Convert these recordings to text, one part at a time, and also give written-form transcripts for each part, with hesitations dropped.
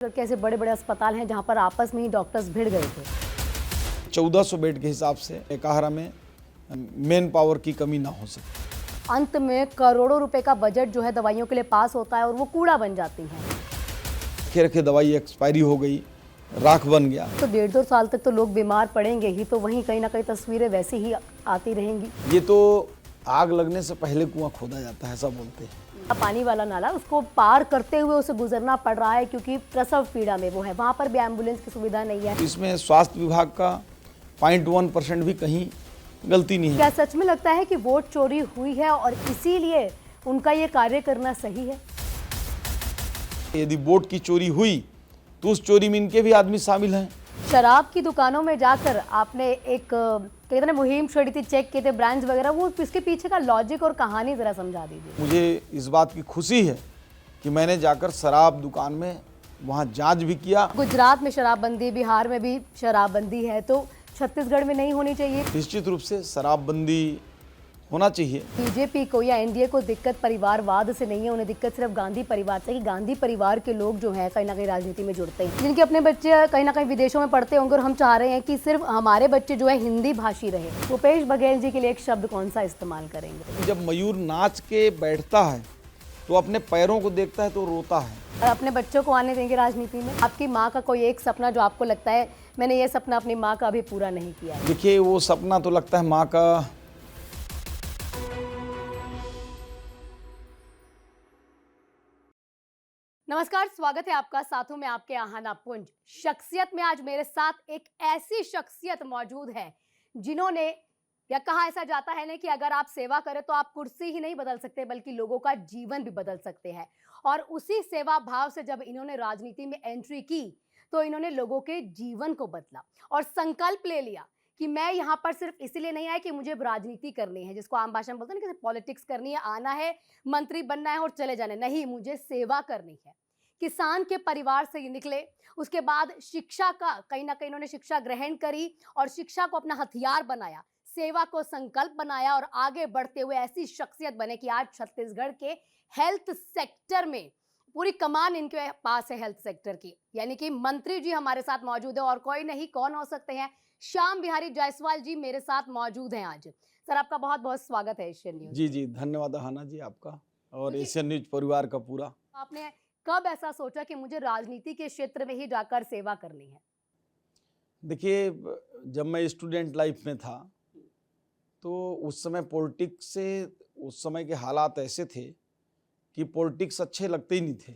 कैसे बड़े बड़े अस्पताल हैं जहां पर आपस में ही डॉक्टर्स भिड़ गए थे। 1400 बेड के हिसाब से एकाहारा में मेन पावर की कमी ना हो सके। अंत में करोड़ों रुपए का बजट जो है दवाइयों के लिए पास होता है और वो कूड़ा बन जाती हैं। रखे रखे दवाई एक्सपायरी हो गई, राख बन गया। तो 1.5-2 साल तक तो लोग बीमार पड़ेंगे ही, तो वहीं कहीं ना कहीं तस्वीरें वैसी ही आती रहेंगी। ये तो आग लगने से पहले कुआं खोदा जाता है, ऐसा बोलते हैं। पानी वाला नाला उसको पार करते हुए उसे गुजरना पड़ रहा है क्योंकि प्रसव पीड़ा में वो है, वहां पर भी एम्बुलेंस की सुविधा नहीं है। इसमें स्वास्थ्य विभाग का 0.1% भी कहीं गलती नहीं है। क्या सच में लगता है कि वोट चोरी हुई है और इसीलिए उनका ये कार्य करना सही है? यदि वोट की चोरी हुई तो उस चोरी में इनके भी आदमी शामिल हैं। शराब की दुकानों में जाकर आपने एक कहते हैं मुहिम छेड़ी थी, चेक किए थे ब्रांड्स वगैरह, वो इसके पीछे का लॉजिक और कहानी जरा समझा दीजिए। मुझे इस बात की खुशी है कि मैंने जाकर शराब दुकान में वहाँ जांच भी किया। गुजरात में शराबबंदी, बिहार में भी शराबबंदी है, तो छत्तीसगढ़ में नहीं होनी चाहिए? निश्चित रूप से शराबबंदी होना चाहिए। बीजेपी को या एनडीए को दिक्कत परिवारवाद से नहीं है, उन्हें दिक्कत सिर्फ गांधी परिवार से। कि गांधी परिवार के लोग जो है कहीं ना कहीं राजनीति में जुड़ते हैं, जिनके अपने बच्चे कहीं ना कहीं विदेशों में पढ़ते होंगे, और हम चाह रहे हैं कि सिर्फ हमारे बच्चे जो है हिंदी भाषी रहे। भूपेश बघेल जी के लिए एक शब्द कौन सा इस्तेमाल करेंगे? जब मयूर नाच के बैठता है तो अपने पैरों को देखता है तो रोता है। और अपने बच्चों को आने देंगे राजनीति में? आपकी माँ का कोई एक सपना जो आपको लगता है मैंने ये सपना अपनी माँ का अभी पूरा नहीं किया है? देखिए, वो सपना तो लगता है माँ का। नमस्कार, स्वागत है आपका साथों में आपके आहाना पुंज। शख्सियत में आज मेरे साथ एक ऐसी शख्सियत मौजूद है जिन्होंने, या कहा ऐसा जाता है ना कि अगर आप सेवा करें तो आप कुर्सी ही नहीं बदल सकते बल्कि लोगों का जीवन भी बदल सकते हैं। और उसी सेवा भाव से जब इन्होंने राजनीति में एंट्री की तो इन्होंने लोगों के जीवन को बदला और संकल्प ले लिया कि मैं यहाँ पर सिर्फ इसलिए नहीं आया कि मुझे राजनीति करनी है, जिसको आम भाषा में बोलते हैं ना कि पॉलिटिक्स करनी है, आना है, मंत्री बनना है और चले जाना है। नहीं, मुझे सेवा करनी है। किसान के परिवार से निकले, उसके बाद शिक्षा का कहीं ना कहीं इन्होंने शिक्षा ग्रहण करी और शिक्षा को अपना हथियार बनाया, सेवा को संकल्प बनाया और आगे बढ़ते हुए ऐसी शख्सियत बने कि आज छत्तीसगढ़ के हेल्थ सेक्टर में पूरी कमान इनके पास है हेल्थ सेक्टर की। यानी कि मंत्री जी हमारे साथ मौजूद है और कोई नहीं, कौन हो सकते हैं, श्याम बिहारी जायसवाल जी मेरे साथ मौजूद हैं आज। सर, आपका बहुत बहुत स्वागत है एशियन न्यूज। जी जी, धन्यवाद हाना जी आपका और एशियन न्यूज परिवार का पूरा। आपने कब ऐसा सोचा कि मुझे राजनीति के क्षेत्र में ही जाकर सेवा करनी है? देखिए, जब मैं स्टूडेंट लाइफ में था तो उस समय पॉलिटिक्स से, उस समय के हालात ऐसे थे कि पॉलिटिक्स अच्छे लगते ही नहीं थे।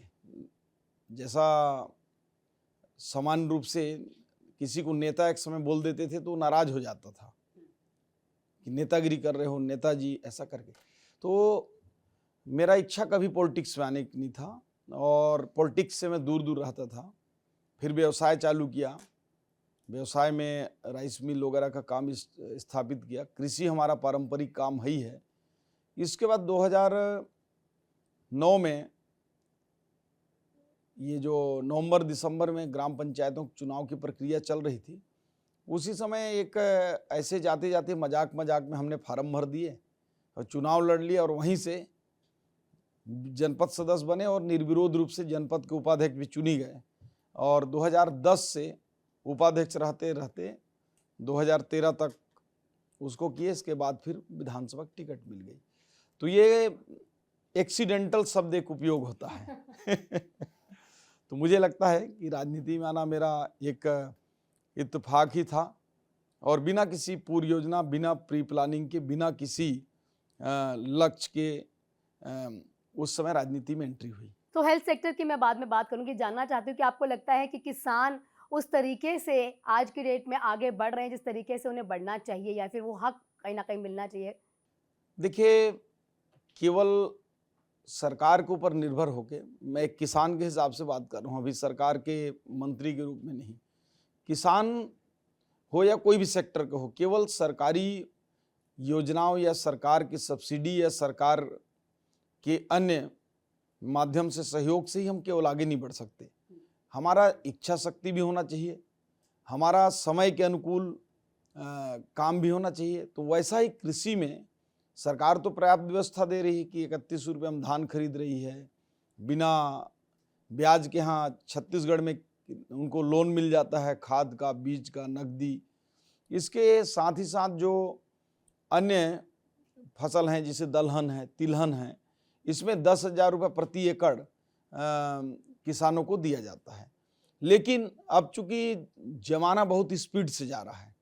जैसा समान रूप से किसी को नेता एक समय बोल देते थे तो नाराज हो जाता था कि नेतागिरी कर रहे हो नेताजी, ऐसा करके। तो मेरा इच्छा कभी पॉलिटिक्स में आने की नहीं था और पॉलिटिक्स से मैं दूर दूर रहता था। फिर व्यवसाय चालू किया, व्यवसाय में राइस मिल वगैरह का काम स्थापित किया। कृषि हमारा पारंपरिक काम ही है। इसके बाद 2009 में ये जो नवंबर दिसंबर में ग्राम पंचायतों के चुनाव की प्रक्रिया चल रही थी, उसी समय एक ऐसे जाते जाते मजाक में हमने फार्म भर दिए और चुनाव लड़ लिया और वहीं से जनपद सदस्य बने और निर्विरोध रूप से जनपद के उपाध्यक्ष भी चुनी गए। और 2010 से उपाध्यक्ष रहते रहते 2013 तक उसको किए। इसके बाद फिर विधानसभा टिकट मिल गई। तो ये एक्सीडेंटल शब्द एक उपयोग होता है। तो मुझे लगता है कि राजनीति में आना मेरा एक इत्तेफाक ही था और बिना किसी पूर्व योजना, बिना प्री प्लानिंग के, बिना किसी लक्ष्य के उस समय राजनीति में एंट्री हुई। तो हेल्थ सेक्टर की मैं बाद में बात करूंगी। जानना चाहती हूँ कि आपको लगता है कि किसान उस तरीके से आज की डेट में आगे बढ़ रहे हैं जिस तरीके से उन्हें बढ़ना चाहिए, या फिर वो हक कहीं ना कहीं मिलना चाहिए? देखिए, केवल सरकार के ऊपर निर्भर होके, मैं एक किसान के हिसाब से बात कर रहा हूँ, अभी सरकार के मंत्री के रूप में नहीं। किसान हो या कोई भी सेक्टर का हो, केवल सरकारी योजनाओं या सरकार की सब्सिडी या सरकार के अन्य माध्यम से, सहयोग से ही हम केवल आगे नहीं बढ़ सकते। हमारा इच्छा शक्ति भी होना चाहिए, हमारा समय के अनुकूल काम भी होना चाहिए। तो वैसा ही कृषि में सरकार तो पर्याप्त व्यवस्था दे रही है कि 31 रुपये हम धान खरीद रही है, बिना ब्याज के यहाँ छत्तीसगढ़ में उनको लोन मिल जाता है, खाद का, बीज का, नकदी। इसके साथ ही साथ जो अन्य फसल हैं जैसे दलहन है, तिलहन है, इसमें 10,000 रुपये प्रति एकड़ किसानों को दिया जाता है। लेकिन अब चूंकि जमाना बहुत स्पीड से जा रहा है,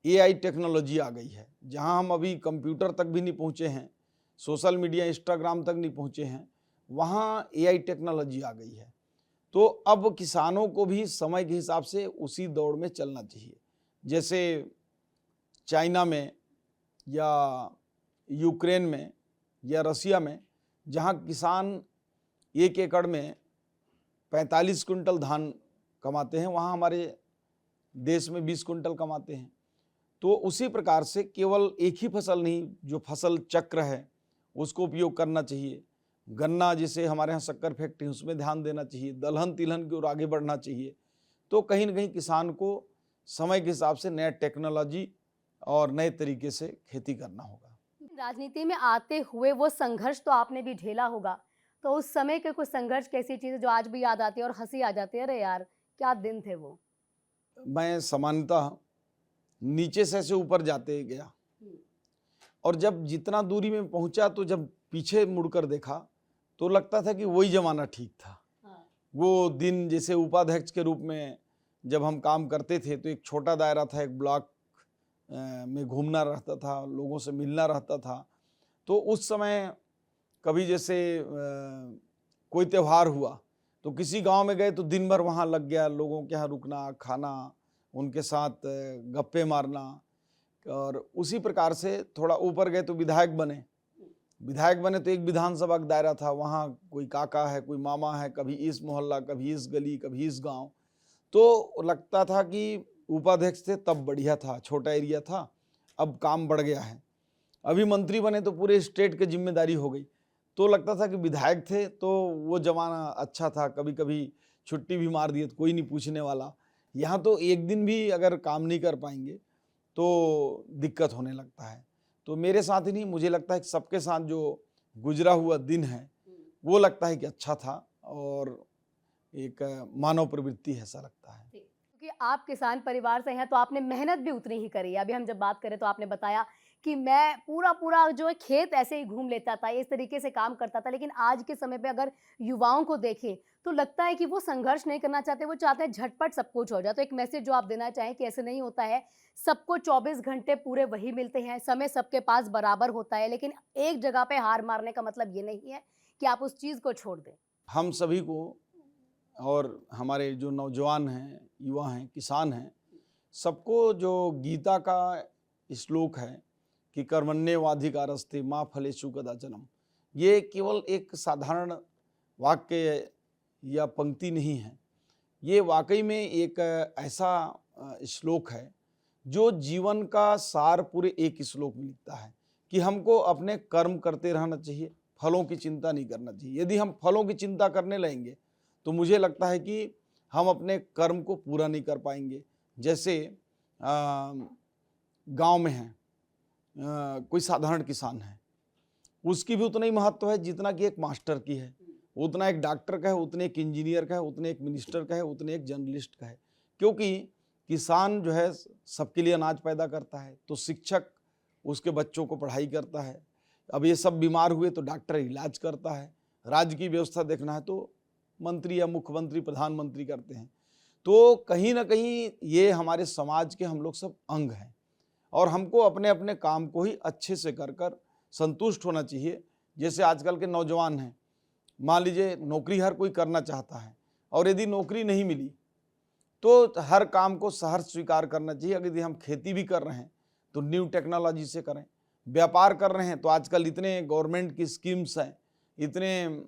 AI टेक्नोलॉजी आ गई है, जहां हम अभी कंप्यूटर तक भी नहीं पहुंचे हैं, सोशल मीडिया इंस्टाग्राम तक नहीं पहुंचे हैं, वहां AI टेक्नोलॉजी आ गई है। तो अब किसानों को भी समय के हिसाब से उसी दौड़ में चलना चाहिए। जैसे चाइना में या यूक्रेन में या रसिया में, जहां किसान 1 एकड़ में 45 कुंटल धान कमाते हैं, वहां हमारे देश में 20 कुंटल कमाते हैं। तो उसी प्रकार से केवल एक ही फसल नहीं, जो फसल चक्र है उसको उपयोग करना चाहिए। गन्ना जैसे हमारे यहाँ शक्कर फैक्ट्री, उसमें ध्यान देना चाहिए। दलहन तिलहन की ओर आगे बढ़ना चाहिए। तो कहीं ना कहीं किसान को समय के हिसाब से नया टेक्नोलॉजी और नए तरीके से खेती करना होगा। राजनीति में आते हुए वो संघर्ष तो आपने भी झेला होगा, तो उस समय के कुछ संघर्ष कैसी चीजें जो आज भी याद आती है और हंसी आ जाती है, अरे यार क्या दिन थे वो? मैं सामान्यतः नीचे से ऐसे ऊपर जाते गया, और जब जितना दूरी में पहुंचा तो जब पीछे मुड़कर देखा तो लगता था कि वही जमाना ठीक था। वो दिन जैसे उपाध्यक्ष के रूप में जब हम काम करते थे तो एक छोटा दायरा था, एक ब्लॉक में घूमना रहता था, लोगों से मिलना रहता था। तो उस समय कभी जैसे कोई त्यौहार हुआ तो किसी गांव में गए तो दिन भर वहाँ लग गया, लोगों के यहाँ रुकना, खाना, उनके साथ गप्पे मारना। और उसी प्रकार से थोड़ा ऊपर गए तो विधायक बने तो एक विधानसभा का दायरा था, वहाँ कोई काका है, कोई मामा है, कभी इस मोहल्ला, कभी इस गली, कभी इस गांव। तो लगता था कि उपाध्यक्ष थे तब बढ़िया था, छोटा एरिया था, अब काम बढ़ गया है। अभी मंत्री बने तो पूरे स्टेट की जिम्मेदारी हो गई। तो लगता था कि विधायक थे तो वो जमाना अच्छा था, कभी कभी छुट्टी भी मार दिए तो कोई नहीं पूछने वाला। यहाँ तो एक दिन भी अगर काम नहीं कर पाएंगे तो दिक्कत होने लगता है। तो मेरे साथ ही नहीं, मुझे लगता है कि सबके साथ जो गुजरा हुआ दिन है वो लगता है कि अच्छा था और एक मानव प्रवृत्ति है, ऐसा लगता है। क्योंकि आप किसान परिवार से हैं तो आपने मेहनत भी उतनी ही करी है। अभी हम जब बात करें तो आपने बताया कि मैं पूरा जो है खेत ऐसे ही घूम लेता था, इस तरीके से काम करता था। लेकिन आज के समय पे अगर युवाओं को देखें तो लगता है कि वो संघर्ष नहीं करना चाहते, वो चाहते हैं झटपट सब कुछ हो जाए। तो एक मैसेज जो आप देना चाहें कि ऐसे नहीं होता है, सबको 24 घंटे पूरे वही मिलते हैं, समय सबके पास बराबर होता है, लेकिन एक जगह पे हार मारने का मतलब ये नहीं है कि आप उस चीज़ को छोड़ दें। हम सभी को और हमारे जो नौजवान हैं, युवा हैं, किसान हैं, सबको जो गीता का श्लोक है कि कर्मण्येवाधिकारस्ते मा फलेषु कदाचन, ये केवल एक साधारण वाक्य या पंक्ति नहीं है, ये वाकई में एक ऐसा श्लोक है जो जीवन का सार पूरे एक श्लोक में लिखता है कि हमको अपने कर्म करते रहना चाहिए, फलों की चिंता नहीं करना चाहिए। यदि हम फलों की चिंता करने लगेंगे तो मुझे लगता है कि हम अपने कर्म को पूरा नहीं कर पाएंगे। जैसे गांव में है, कोई साधारण किसान है, उसकी भी उतना ही महत्व है जितना कि एक मास्टर की है, उतना एक डॉक्टर का है, उतने एक इंजीनियर का है, उतने एक मिनिस्टर का है, उतने एक जर्नलिस्ट का है। क्योंकि किसान जो है सबके लिए अनाज पैदा करता है, तो शिक्षक उसके बच्चों को पढ़ाई करता है। अब ये सब बीमार हुए तो डॉक्टर इलाज करता है। राज्य की व्यवस्था देखना है तो मंत्री या मुख्यमंत्री, प्रधानमंत्री करते हैं। तो कहीं ना कहीं ये हमारे समाज के हम लोग सब अंग हैं और हमको अपने अपने काम को ही अच्छे से कर संतुष्ट होना चाहिए। जैसे आजकल के नौजवान हैं, मान लीजिए नौकरी हर कोई करना चाहता है और यदि नौकरी नहीं मिली तो हर काम को सहर्ष स्वीकार करना चाहिए। अगर यदि हम खेती भी कर रहे हैं तो न्यू टेक्नोलॉजी से करें, व्यापार कर रहे हैं तो आजकल इतने गवर्नमेंट की स्कीम्स हैं, इतने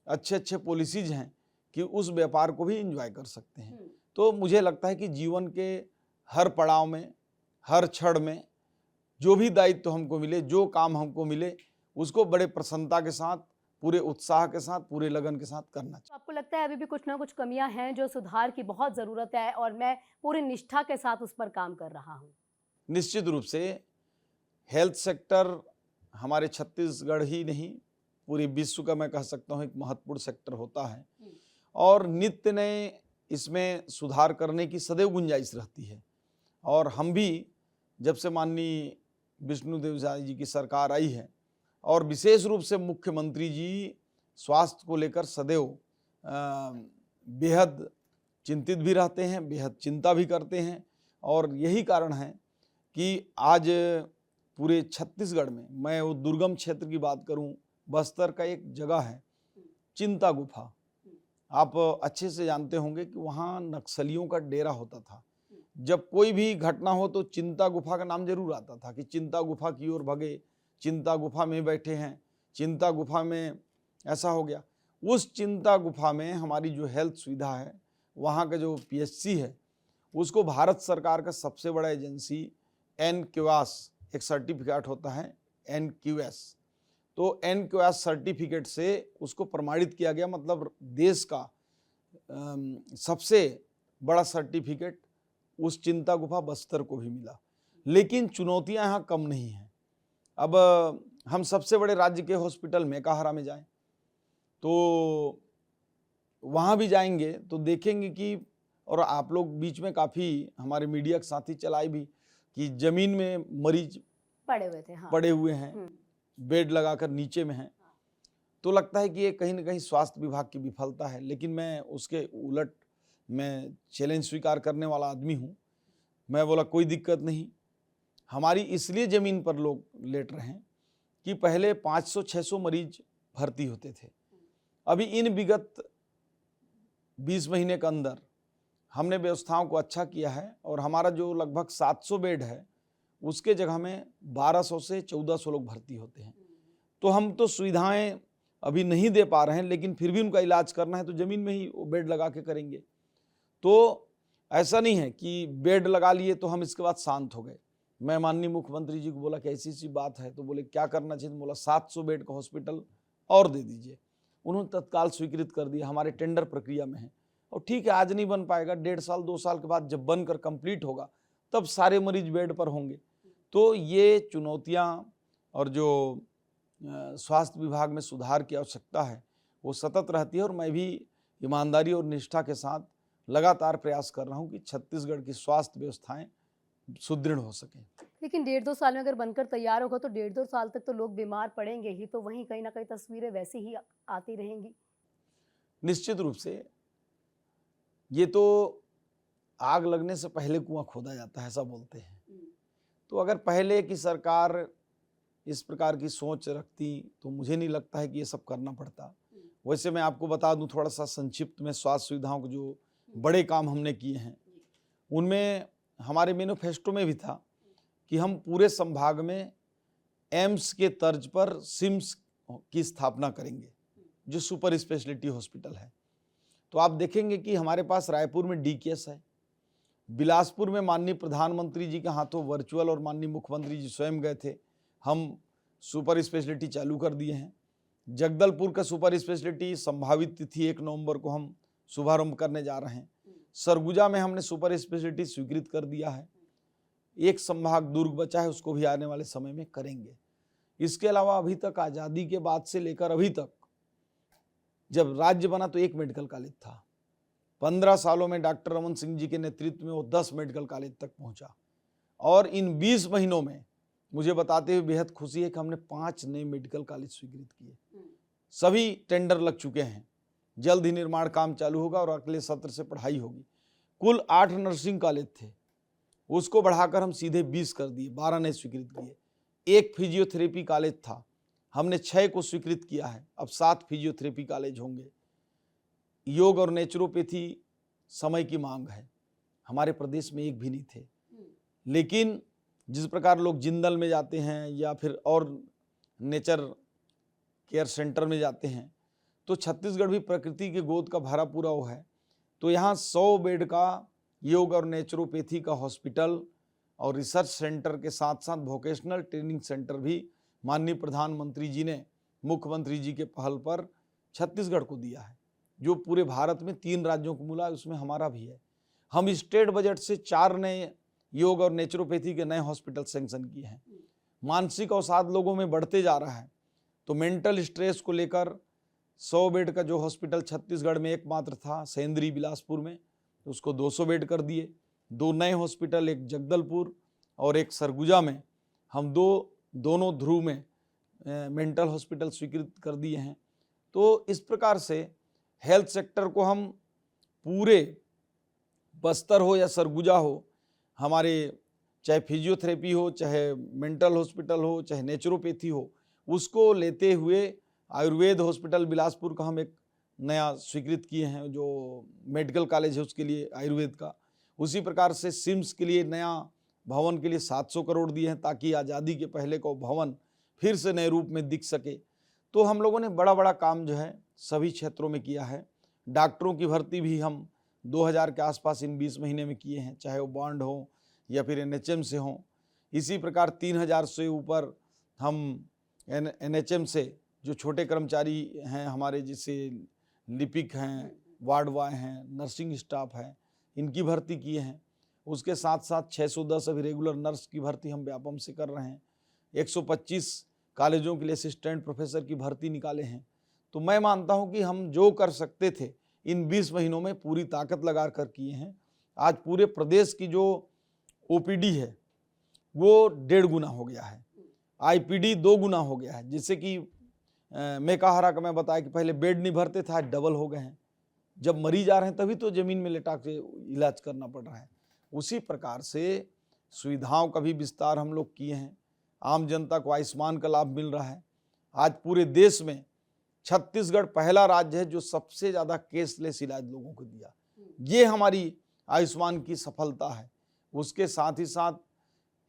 अच्छे अच्छे पॉलिसीज हैं कि उस व्यापार को भी एंजॉय कर सकते हैं। तो मुझे लगता है कि जीवन के हर पड़ाव में, हर क्षण में जो भी दायित्व हमको मिले, जो काम हमको मिले, उसको बड़े प्रसन्नता के साथ, पूरे उत्साह के साथ, पूरे लगन के साथ करना चाहिए। आपको लगता है अभी भी कुछ ना कुछ कमियां हैं जो सुधार की बहुत ज़रूरत है और मैं पूरी निष्ठा के साथ उस पर काम कर रहा हूँ? निश्चित रूप से हेल्थ सेक्टर हमारे छत्तीसगढ़ ही नहीं, पूरे विश्व का मैं कह सकता हूँ एक महत्वपूर्ण सेक्टर होता है और नित्य नए इसमें सुधार करने की सदैव गुंजाइश रहती है। और हम भी जब से माननीय विष्णुदेव साई जी की सरकार आई है और विशेष रूप से मुख्यमंत्री जी स्वास्थ्य को लेकर सदैव बेहद चिंतित भी रहते हैं, बेहद चिंता भी करते हैं। और यही कारण है कि आज पूरे छत्तीसगढ़ में, मैं वो दुर्गम क्षेत्र की बात करूं, बस्तर का एक जगह है चिंता गुफा, आप अच्छे से जानते होंगे कि वहाँ नक्सलियों का डेरा होता था। जब कोई भी घटना हो तो चिंता गुफा का नाम जरूर आता था कि चिंता गुफा की ओर भगे, चिंता गुफा में बैठे हैं, चिंता गुफा में ऐसा हो गया। उस चिंता गुफा में हमारी जो हेल्थ सुविधा है, वहाँ का जो पीएचसी है, उसको भारत सरकार का सबसे बड़ा एजेंसी एनक्यूएस, एक सर्टिफिकेट होता है एनक्यूएस, तो एनक्यूएस सर्टिफिकेट से उसको प्रमाणित किया गया। मतलब देश का सबसे बड़ा सर्टिफिकेट उस चिंता गुफा बस्तर को भी मिला। लेकिन चुनौतियां यहाँ कम नहीं हैं। अब हम सबसे बड़े राज्य के हॉस्पिटल मेकाहारा में जाएं तो वहाँ भी जाएंगे तो देखेंगे कि, और आप लोग बीच में काफ़ी हमारे मीडिया के साथी चलाए भी, कि जमीन में मरीज पड़े हुए थे, हाँ। पड़े हुए हैं, बेड लगाकर नीचे में हैं। तो लगता है कि ये कहीं ना कहीं स्वास्थ्य विभाग की विफलता है। लेकिन मैं उसके उलट मैं चैलेंज स्वीकार करने वाला आदमी हूँ। मैं बोला कोई दिक्कत नहीं, हमारी इसलिए ज़मीन पर लोग लेट रहे हैं कि पहले 500-600 मरीज भर्ती होते थे। अभी इन विगत 20 महीने के अंदर हमने व्यवस्थाओं को अच्छा किया है और हमारा जो लगभग 700 बेड है उसके जगह में 1200 से 1400 लोग भर्ती होते हैं। तो हम तो सुविधाएं अभी नहीं दे पा रहे हैं, लेकिन फिर भी उनका इलाज करना है तो ज़मीन में ही वो बेड लगा के करेंगे। तो ऐसा नहीं है कि बेड लगा लिए तो हम इसके बाद शांत हो गए। मैं माननीय मुख्यमंत्री जी को बोला कि ऐसी सी बात है, तो बोले क्या करना चाहिए, बोला 700 बेड का हॉस्पिटल और दे दीजिए। उन्होंने तत्काल स्वीकृत कर दिया, हमारे टेंडर प्रक्रिया में है। और ठीक है, आज नहीं बन पाएगा, 1.5 साल 2 साल के बाद जब बनकर कंप्लीट होगा तब सारे मरीज बेड पर होंगे। तो ये चुनौतियां और जो स्वास्थ्य विभाग में सुधार की आवश्यकता है वो सतत रहती है। और मैं भी ईमानदारी और निष्ठा के साथ लगातार प्रयास कर रहा हूं कि छत्तीसगढ़ की स्वास्थ्य व्यवस्थाएं सुदृढ़ हो सकें। लेकिन 1.5-2 साल में अगर बनकर तैयार होगा तो 1.5-2 साल तक तो लोग बीमार पड़ेंगे ही, तो वहीं कहीं ना कहीं तस्वीरें वैसी ही आती रहेंगी। निश्चित रूप से ये तो आग लगने से पहले कुआं खोदा जाता है, ऐसा बोलते हैं। तो अगर पहले की सरकार इस प्रकार की सोच रखती तो मुझे नहीं लगता है कि ये सब करना पड़ता। वैसे मैं आपको बता दूं थोड़ा सा संक्षिप्त में, स्वास्थ्य सुविधाओं के जो बड़े काम हमने किए हैं उनमें हमारे मैनिफेस्टो में भी था कि हम पूरे संभाग में एम्स के तर्ज पर सिम्स की स्थापना करेंगे, जो सुपर स्पेशलिटी हॉस्पिटल है। तो आप देखेंगे कि हमारे पास रायपुर में डीकेएस है, बिलासपुर में माननीय प्रधानमंत्री जी के हाथों वर्चुअल और माननीय मुख्यमंत्री जी स्वयं गए थे, हम सुपर स्पेशलिटी चालू कर दिए हैं। जगदलपुर का सुपर स्पेशलिटी संभावित तिथि 1 नवंबर को हम शुभारंभ करने जा रहे हैं। सरगुजा में हमने सुपर स्पेशलिटी स्वीकृत कर दिया है। एक संभाग दुर्ग बचा है, उसको भी आने वाले समय में करेंगे। इसके अलावा अभी तक आज़ादी के बाद से लेकर अभी तक, जब राज्य बना तो 1 मेडिकल कॉलेज था। 15 सालों में डॉक्टर रमन सिंह जी के नेतृत्व में वो 10 मेडिकल कॉलेज तक पहुंचा। और इन 20 महीनों में मुझे बताते हुए बेहद खुशी है कि हमने 5 नए मेडिकल कॉलेज स्वीकृत किए। सभी टेंडर लग चुके हैं, जल्द ही निर्माण काम चालू होगा और अगले सत्र से पढ़ाई होगी। कुल 8 नर्सिंग कॉलेज थे, उसको बढ़ाकर हम सीधे 20 कर दिए, 12 नए स्वीकृत किए। 1 फिजियोथेरेपी कॉलेज था, हमने 6 को स्वीकृत किया है, अब 7 फिजियोथेरेपी कॉलेज होंगे। योग और नेचुरोपैथी समय की मांग है, हमारे प्रदेश में एक भी नहीं थे। लेकिन जिस प्रकार लोग जिंदल में जाते हैं या फिर और नेचर केयर सेंटर में जाते हैं, तो छत्तीसगढ़ भी प्रकृति के गोद का भरा पूरा वो है। तो यहाँ 100 बेड का योग और नेचुरोपैथी का हॉस्पिटल और रिसर्च सेंटर के साथ साथ वोकेशनल ट्रेनिंग सेंटर भी माननीय प्रधानमंत्री जी ने मुख्यमंत्री जी के पहल पर छत्तीसगढ़ को दिया है, जो पूरे भारत में 3 राज्यों को मिला, उसमें हमारा भी है। हम स्टेट बजट से 4 नए योग और नेचुरोपैथी के नए हॉस्पिटल सैंक्शन किए हैं। मानसिक अवसाद लोगों में बढ़ते जा रहा है, तो मेंटल स्ट्रेस को लेकर 100 बेड का जो हॉस्पिटल छत्तीसगढ़ में एकमात्र था सेंद्री बिलासपुर में, उसको 200 बेड कर दिए। 2 नए हॉस्पिटल, एक जगदलपुर और एक सरगुजा में, हम दोनों ध्रुव में मेंटल हॉस्पिटल स्वीकृत कर दिए हैं। तो इस प्रकार से हेल्थ सेक्टर को हम पूरे बस्तर हो या सरगुजा हो, हमारे चाहे फिजियोथेरेपी हो, चाहे मेंटल हॉस्पिटल हो, चाहे नेचुरोपैथी हो, उसको लेते हुए आयुर्वेद हॉस्पिटल बिलासपुर का हम एक नया स्वीकृत किए हैं, जो मेडिकल कॉलेज है उसके लिए आयुर्वेद का। उसी प्रकार से सिम्स के लिए नया भवन के लिए 700 करोड़ दिए हैं, ताकि आज़ादी के पहले को भवन फिर से नए रूप में दिख सके। तो हम लोगों ने बड़ा बड़ा काम जो है सभी क्षेत्रों में किया है। डॉक्टरों की भर्ती भी हम 2000 के आसपास इन 20 महीने में किए हैं, चाहे वो बॉन्ड हो या फिर NHM से हों। इसी प्रकार 3000 से ऊपर हम NHM से जो छोटे कर्मचारी हैं हमारे, जैसे लिपिक हैं, वार्ड बॉय हैं, नर्सिंग स्टाफ है, इनकी भर्ती किए हैं। उसके साथ साथ 610 अभी रेगुलर नर्स की भर्ती हम व्यापम से कर रहे हैं। 125 कॉलेजों के लिए असिस्टेंट प्रोफेसर की भर्ती निकाले हैं। तो मैं मानता हूं कि हम जो कर सकते थे इन 20 महीनों में पूरी ताकत लगा कर किए हैं। आज पूरे प्रदेश की जो OPD है वो 1.5 गुना हो गया है, IPD 2 गुना हो गया है। जैसे कि मेकाहारा का मैं बताया कि पहले बेड नहीं भरते थे, आज डबल हो गए हैं। जब मरीज आ रहे हैं तभी तो ज़मीन में लेटा के इलाज करना पड़ रहा है। उसी प्रकार से सुविधाओं का भी विस्तार हम लोग किए हैं। आम जनता को आयुष्मान का लाभ मिल रहा है। आज पूरे देश में छत्तीसगढ़ पहला राज्य है जो सबसे ज़्यादा कैशलेस इलाज लोगों को दिया। ये हमारी आयुष्मान की सफलता है। उसके साथ ही साथ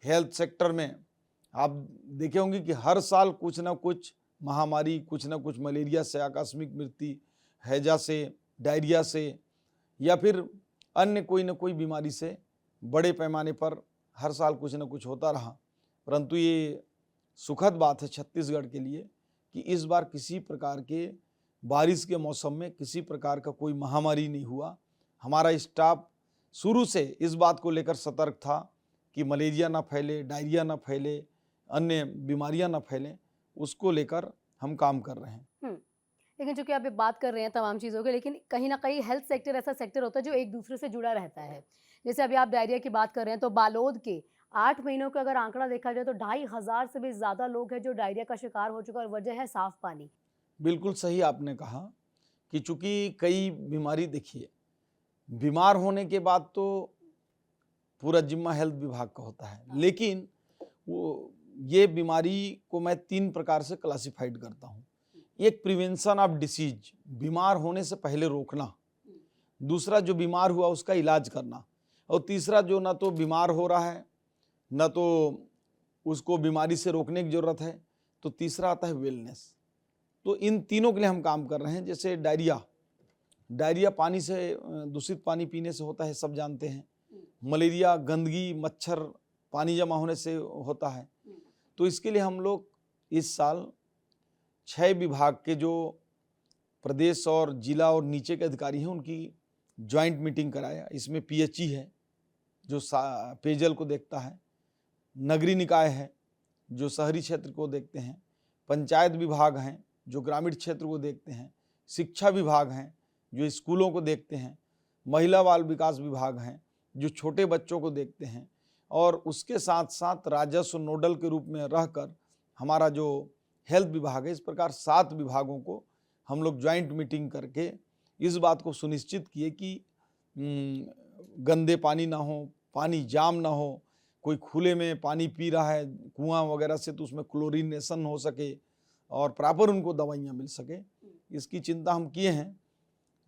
हेल्थ सेक्टर में आप देखे होंगे कि हर साल कुछ ना कुछ महामारी, कुछ ना कुछ मलेरिया से आकस्मिक मृत्यु, हैजा से, डायरिया से या फिर अन्य कोई ना कोई बीमारी से बड़े पैमाने पर हर साल कुछ ना कुछ होता रहा। परंतु ये सुखद बात है छत्तीसगढ़ के लिए कि इस बार किसी प्रकार के बारिश के मौसम में किसी प्रकार का कोई महामारी नहीं हुआ। हमारा स्टाफ शुरू से इस बात को लेकर सतर्क था कि मलेरिया ना फैले, डायरिया ना फैले, अन्य बीमारियां ना फैलें, उसको लेकर हम काम कर रहे हैं। लेकिन चूंकि आप बात कर रहे हैं तमाम चीज़ों के, लेकिन कहीं ना कहीं हेल्थ सेक्टर ऐसा सेक्टर होता है जो एक दूसरे से जुड़ा रहता है। जैसे अभी आप डायरिया की बात कर रहे हैं, तो बालोद के 8 महीनों का अगर आंकड़ा देखा जाए तो 2500 से भी ज़्यादा लोग हैं जो डायरिया का शिकार हो चुका है, और वजह है साफ पानी। बिल्कुल सही आपने कहा कि चूंकि कई बीमारी, देखिए बीमार होने के बाद तो पूरा जिम्मा हेल्थ विभाग का होता है, लेकिन वो ये बीमारी को मैं 3 प्रकार से क्लासिफाइड करता हूँ। एक प्रिवेंशन ऑफ डिसीज, बीमार होने से पहले रोकना। दूसरा जो बीमार हुआ उसका इलाज करना। और तीसरा जो ना तो बीमार हो रहा है ना तो उसको बीमारी से रोकने की ज़रूरत है, तो तीसरा आता है वेलनेस। तो इन तीनों के लिए हम काम कर रहे हैं। जैसे डायरिया पानी से, दूषित पानी पीने से होता है, सब जानते हैं। मलेरिया गंदगी, मच्छर, पानी जमा होने से होता है। तो इसके लिए हम लोग इस साल 6 विभाग के जो प्रदेश और जिला और नीचे के अधिकारी हैं उनकी ज्वाइंट मीटिंग कराया। इसमें PHE है जो पेयजल को देखता है, नगरीय निकाय है जो शहरी क्षेत्र को देखते हैं, पंचायत विभाग हैं जो ग्रामीण क्षेत्र को देखते हैं, शिक्षा विभाग हैं जो स्कूलों को देखते हैं, महिला बाल विकास विभाग हैं जो छोटे बच्चों को देखते हैं, और उसके साथ साथ राजस्व नोडल के रूप में रहकर हमारा जो हेल्थ विभाग है। इस प्रकार 7 विभागों को हम लोग ज्वाइंट मीटिंग करके इस बात को सुनिश्चित किए कि गंदे पानी ना हो, पानी जाम ना हो, कोई खुले में पानी पी रहा है कुआं वगैरह से तो उसमें क्लोरीनेशन हो सके और प्रॉपर उनको दवाइयाँ मिल सके, इसकी चिंता हम किए हैं।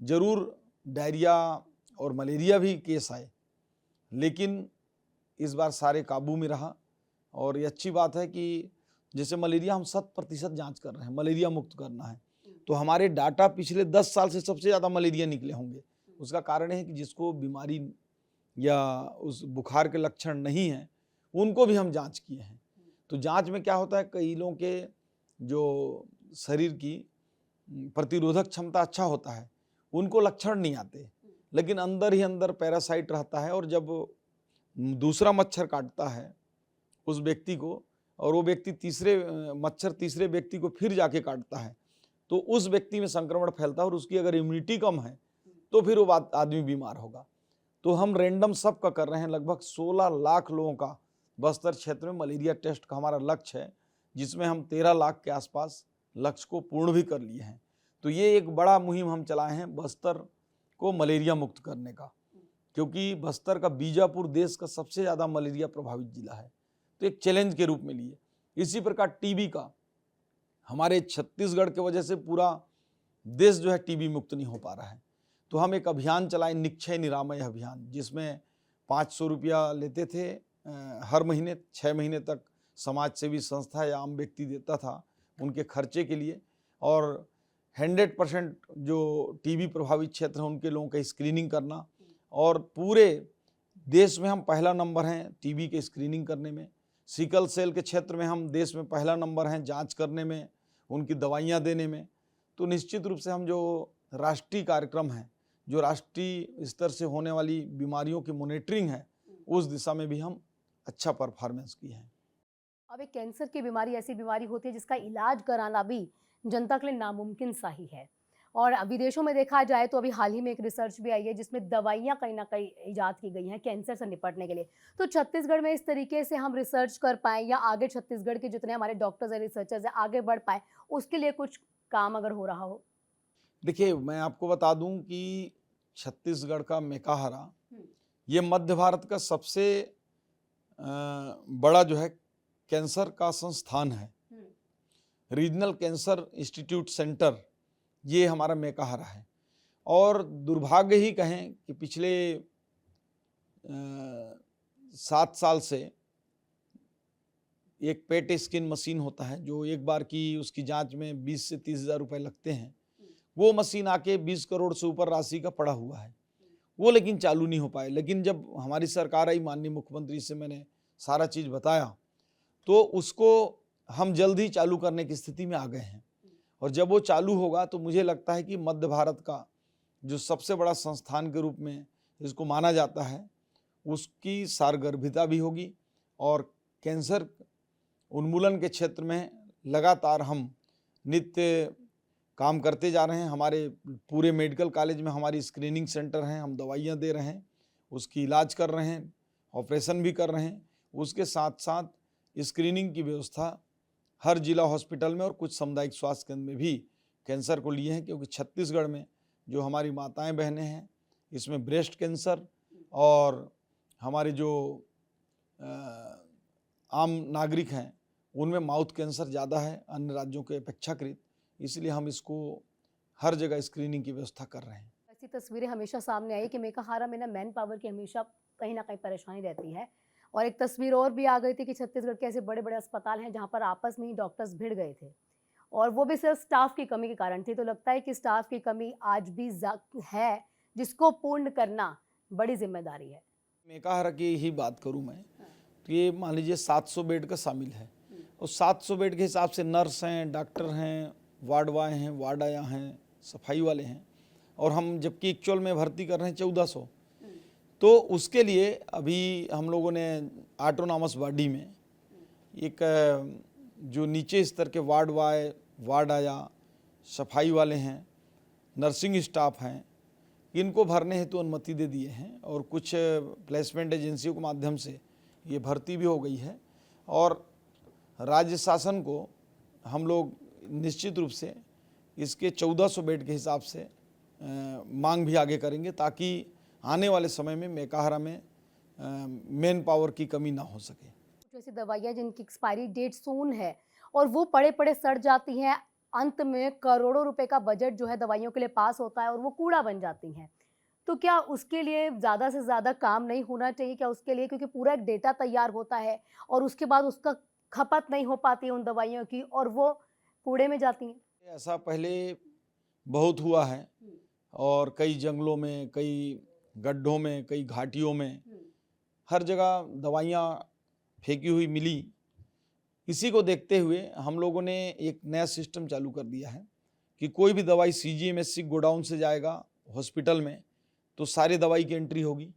ज़रूर डायरिया और मलेरिया भी केस आए, लेकिन इस बार सारे काबू में रहा। और ये अच्छी बात है कि जैसे मलेरिया हम 100% जांच कर रहे हैं, मलेरिया मुक्त करना है, तो हमारे डाटा पिछले 10 साल से सबसे ज़्यादा मलेरिया निकले होंगे। उसका कारण है कि जिसको बीमारी या उस बुखार के लक्षण नहीं हैं उनको भी हम जांच किए हैं। तो जांच में क्या होता है, कई लोगों के जो शरीर की प्रतिरोधक क्षमता अच्छा होता है उनको लक्षण नहीं आते, लेकिन अंदर ही अंदर पैरासाइट रहता है, और जब दूसरा मच्छर काटता है उस व्यक्ति को और वो व्यक्ति तीसरे व्यक्ति को फिर जाके काटता है, तो उस व्यक्ति में संक्रमण फैलता है और उसकी अगर इम्यूनिटी कम है तो फिर वो आदमी बीमार होगा। तो हम रैंडम सबका कर रहे हैं, लगभग 16 लाख लोगों का बस्तर क्षेत्र में मलेरिया टेस्ट का हमारा लक्ष्य है, जिसमें हम 13 लाख के आसपास लक्ष्य को पूर्ण भी कर लिए हैं। तो ये एक बड़ा मुहिम हम चलाए हैं बस्तर को मलेरिया मुक्त करने का, क्योंकि बस्तर का बीजापुर देश का सबसे ज़्यादा मलेरिया प्रभावित जिला है, तो एक चैलेंज के रूप में लिए। इसी प्रकार टीबी का हमारे छत्तीसगढ़ के वजह से पूरा देश जो है टीबी मुक्त नहीं हो पा रहा है, तो हम एक अभियान चलाएं, निक्षय निरामय अभियान, जिसमें 500 रुपया लेते थे हर महीने, 6 महीने तक समाज सेवी संस्था या आम व्यक्ति देता था उनके खर्चे के लिए, और 100% जो टीबी प्रभावित क्षेत्र हैं उनके लोगों का स्क्रीनिंग करना। और पूरे देश में हम पहला नंबर हैं टीबी के स्क्रीनिंग करने में। सिकल सेल के क्षेत्र में हम देश में पहला नंबर हैं जांच करने में, उनकी दवाइयाँ देने में। तो निश्चित रूप से हम जो राष्ट्रीय कार्यक्रम हैं, जो राष्ट्रीय स्तर से होने वाली बीमारियों की मॉनिटरिंग है, उस दिशा में भी हम अच्छा परफॉर्मेंस किए हैं। अब एक कैंसर की बीमारी ऐसी बीमारी होती है जिसका इलाज कराना भी जनता के लिए नामुमकिन सा ही है। और विदेशों में देखा जाए तो अभी हाल ही में एक रिसर्च भी आई है जिसमें दवाइयाँ कहीं ना कहीं इजाद की गई हैं कैंसर से निपटने के लिए। तो छत्तीसगढ़ में इस तरीके से हम रिसर्च कर पाएँ या आगे छत्तीसगढ़ के जितने हमारे डॉक्टर्स हैं, रिसर्चर्स हैं, आगे बढ़ पाए, उसके लिए कुछ काम अगर हो रहा हो? देखिए, मैं आपको बता दूं कि छत्तीसगढ़ का मेकाहारा ये मध्य भारत का सबसे बड़ा जो है कैंसर का संस्थान है। रीजनल कैंसर इंस्टीट्यूट सेंटर ये हमारा मेकाहारा है। और दुर्भाग्य ही कहें कि पिछले 7 साल से एक पेट स्किन मशीन होता है जो एक बार की उसकी जांच में 20 से 30 हज़ार रुपये लगते हैं, वो मशीन आके 20 करोड़ से ऊपर राशि का पड़ा हुआ है, वो लेकिन चालू नहीं हो पाए। लेकिन जब हमारी सरकार आई, माननीय मुख्यमंत्री से मैंने सारा चीज़ बताया, तो उसको हम जल्द ही चालू करने की स्थिति में आ गए हैं। और जब वो चालू होगा तो मुझे लगता है कि मध्य भारत का जो सबसे बड़ा संस्थान के रूप में इसको माना जाता है, उसकी सारगर्भिता भी होगी। और कैंसर उन्मूलन के क्षेत्र में लगातार हम नित्य काम करते जा रहे हैं। हमारे पूरे मेडिकल कॉलेज में हमारी स्क्रीनिंग सेंटर हैं, हम दवाइयाँ दे रहे हैं, उसकी इलाज कर रहे हैं, ऑपरेशन भी कर रहे हैं। उसके साथ साथ स्क्रीनिंग की व्यवस्था हर जिला हॉस्पिटल में और कुछ सामुदायिक स्वास्थ्य केंद्र में भी कैंसर को लिए हैं, क्योंकि छत्तीसगढ़ में जो हमारी माताएं बहनें हैं, इसमें ब्रेस्ट कैंसर और हमारे जो आम नागरिक हैं उनमें माउथ कैंसर ज़्यादा है अन्य राज्यों के अपेक्षाकृत, इसलिए हम इसको हर जगह स्क्रीनिंग की व्यवस्था कर रहे हैं। ऐसी तस्वीरें हमेशा सामने आई कि मेकाहारा में ना मैन पावर की हमेशा कहीं ना कहीं परेशानी रहती है। और एक तस्वीर और भी आ गई थी कि छत्तीसगढ़ के ऐसे बड़े बड़े अस्पताल हैं जहां पर आपस में ही डॉक्टर्स भिड़ गए थे, और वो भी सिर्फ स्टाफ की कमी के कारण थी। तो लगता है कि स्टाफ की कमी आज भी है, जिसको पूर्ण करना बड़ी जिम्मेदारी है। मेकाहारा की ही बात करूं मैं, तो ये मान लीजिए 700 बेड का शामिल है, और 700 बेड के हिसाब से नर्स हैं, डॉक्टर हैं, वार्ड बॉय हैं, वार्ड आया हैं, सफाई वाले हैं, और हम जबकि एक्चुअल में भर्ती कर रहे हैं 1400। तो उसके लिए अभी हम लोगों ने ऑटोनॉमस बॉडी में एक जो नीचे स्तर के वार्ड बॉय, वार्ड आया, सफाई वाले हैं, नर्सिंग स्टाफ हैं, इनको भरने हेतु अनुमति दे दिए हैं। और कुछ प्लेसमेंट एजेंसियों के माध्यम से ये भर्ती भी हो गई है। और राज्य शासन को हम लोग निश्चित रूप से इसके 1400 बेड के हिसाब से मांग भी आगे करेंगे, ताकि आने वाले समय में मेकाहारा में मैन पावर की कमी ना हो सके। कुछ ऐसी दवाइयाँ जिनकी एक्सपायरी डेट सून है और वो पड़े पड़े सड़ जाती हैं, अंत में करोड़ों रुपए का बजट जो है दवाइयों के लिए पास होता है और वो कूड़ा बन जाती हैं। तो क्या उसके लिए ज़्यादा से ज़्यादा काम नहीं होना चाहिए क्या उसके लिए? क्योंकि पूरा एक डेटा तैयार होता है और उसके बाद उसका खपत नहीं हो पाती है उन दवाइयों की, और वो कूड़े में जाती हैं। ऐसा पहले बहुत हुआ है, और कई जंगलों में, कई गड्ढों में, कई घाटियों में, हर जगह दवाइयाँ फेंकी हुई मिली। इसी को देखते हुए हम लोगों ने एक नया सिस्टम चालू कर दिया है कि कोई भी दवाई CGMSC गोडाउन से जाएगा हॉस्पिटल में, तो सारी दवाई की एंट्री होगी।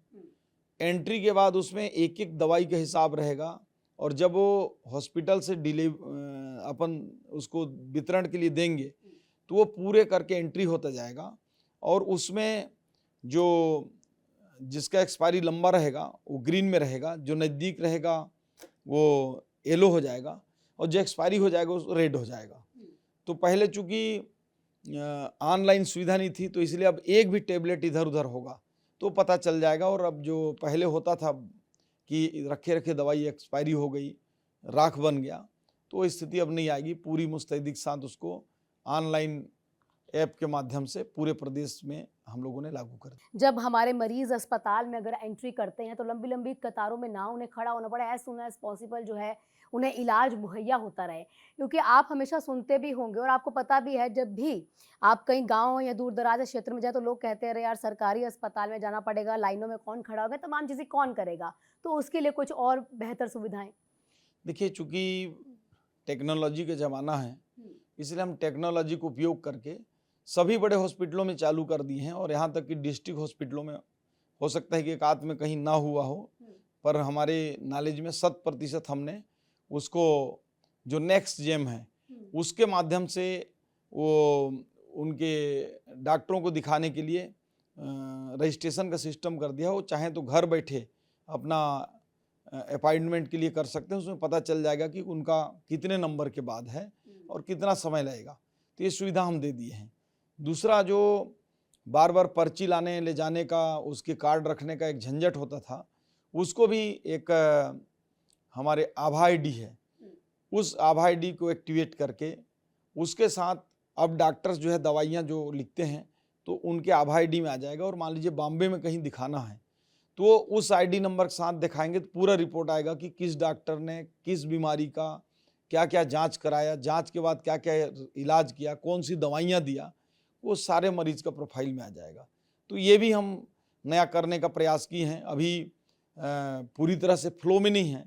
एंट्री के बाद उसमें एक एक दवाई का हिसाब रहेगा, और जब वो हॉस्पिटल से अपन उसको वितरण के लिए देंगे, तो वो पूरे करके एंट्री होता जाएगा और उसमें जो जिसका एक्सपायरी लंबा रहेगा वो ग्रीन में रहेगा, जो नज़दीक रहेगा वो येलो हो जाएगा और जो एक्सपायरी हो जाएगा वो रेड हो जाएगा। तो पहले चूँकि ऑनलाइन सुविधा नहीं थी तो इसलिए अब एक भी टेबलेट इधर उधर होगा तो पता चल जाएगा। और अब जो पहले होता था कि रखे रखे दवाई एक्सपायरी हो गई, राख बन गया, तो स्थिति अब नहीं आएगी। पूरी मुस्तैदी के साथ उसको ऑनलाइन ऐप के माध्यम से पूरे प्रदेश में हम लोगों ने लागू कर दिया। जब हमारे मरीज अस्पताल में अगर एंट्री करते हैं तो लंबी लंबी कतारों में ना उन्हें खड़ा होना पड़े, एज सुन एज पॉसिबल जो है उन्हें इलाज मुहैया होता रहे। क्योंकि आप हमेशा सुनते भी होंगे और आपको पता भी है, जब भी आप कहीं गांव या दूर दराज क्षेत्र में जाए तो लोग कहते हैं अरे यार सरकारी अस्पताल में जाना पड़ेगा, लाइनों में कौन खड़ा होगा, तमाम चीज़ें कौन करेगा। तो उसके लिए कुछ और बेहतर सुविधाएं। देखिए, चूँकि टेक्नोलॉजी का ज़माना है इसलिए हम टेक्नोलॉजी को उपयोग करके सभी बड़े हॉस्पिटलों में चालू कर दिए हैं। और यहाँ तक कि डिस्ट्रिक्ट हॉस्पिटलों में हो सकता है कि एक आध में कहीं ना हुआ हो, पर हमारे नॉलेज में 100% हमने उसको जो नेक्स्ट जेम है उसके माध्यम से वो उनके डॉक्टरों को दिखाने के लिए रजिस्ट्रेशन का सिस्टम कर दिया। वो चाहें तो घर बैठे अपना अपॉइंटमेंट के लिए कर सकते हैं। उसमें पता चल जाएगा कि उनका कितने नंबर के बाद है और कितना समय लगेगा। तो ये सुविधा हम दे दिए हैं। दूसरा, जो बार बार पर्ची लाने ले जाने का, उसके कार्ड रखने का एक झंझट होता था, उसको भी एक हमारे आभा आईडी है, उस आभा आईडी को एक्टिवेट करके उसके साथ अब डॉक्टर्स जो है दवाइयाँ जो लिखते हैं तो उनके आभा आईडी में आ जाएगा। और मान लीजिए बॉम्बे में कहीं दिखाना है तो उस आईडी नंबर के साथ दिखाएंगे तो पूरा रिपोर्ट आएगा कि किस डॉक्टर ने किस बीमारी का क्या क्या जांच कराया, जांच के बाद क्या क्या इलाज किया, कौन सी दवाइयाँ दिया, वो सारे मरीज का प्रोफाइल में आ जाएगा। तो ये भी हम नया करने का प्रयास किए हैं। अभी पूरी तरह से फ्लो में नहीं है,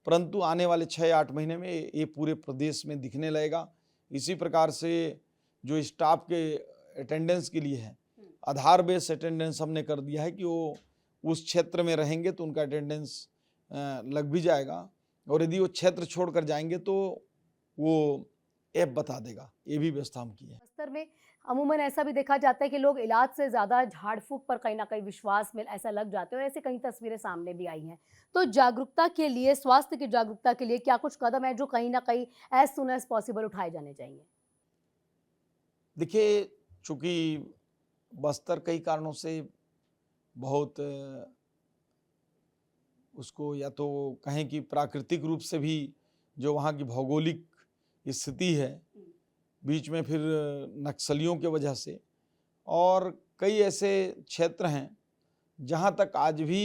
परंतु आने वाले 6-8 महीने में ये पूरे प्रदेश में दिखने लगेगा। इसी प्रकार से जो स्टाफ के अटेंडेंस के लिए है, आधार बेस्ड अटेंडेंस हमने कर दिया है कि वो उस क्षेत्र में रहेंगे तो उनका अटेंडेंस लग भी जाएगा। और यदि वो क्षेत्र छोड़कर जाएंगे तो वो ऐप बता देगा। ये भी व्यवस्था हम की है। बस्तर में अमूमन ऐसा भी देखा जाता है कि लोग इलाज से ज़्यादा झाड़ फूक पर कहीं ना कहीं विश्वास में ऐसा लग जाते हैं और ऐसे कई तस्वीरें सामने भी आई हैं। तो जागरूकता के लिए, स्वास्थ्य की जागरूकता के लिए क्या कुछ कदम है जो कहीं ना कहीं एज सुन एज पॉसिबल उठाए जाने चाहिए? देखिए, चूँकि बस्तर कई कारणों से बहुत उसको या तो कहें कि प्राकृतिक रूप से भी जो वहाँ की भौगोलिक स्थिति है, बीच में फिर नक्सलियों के वजह से, और कई ऐसे क्षेत्र हैं जहाँ तक आज भी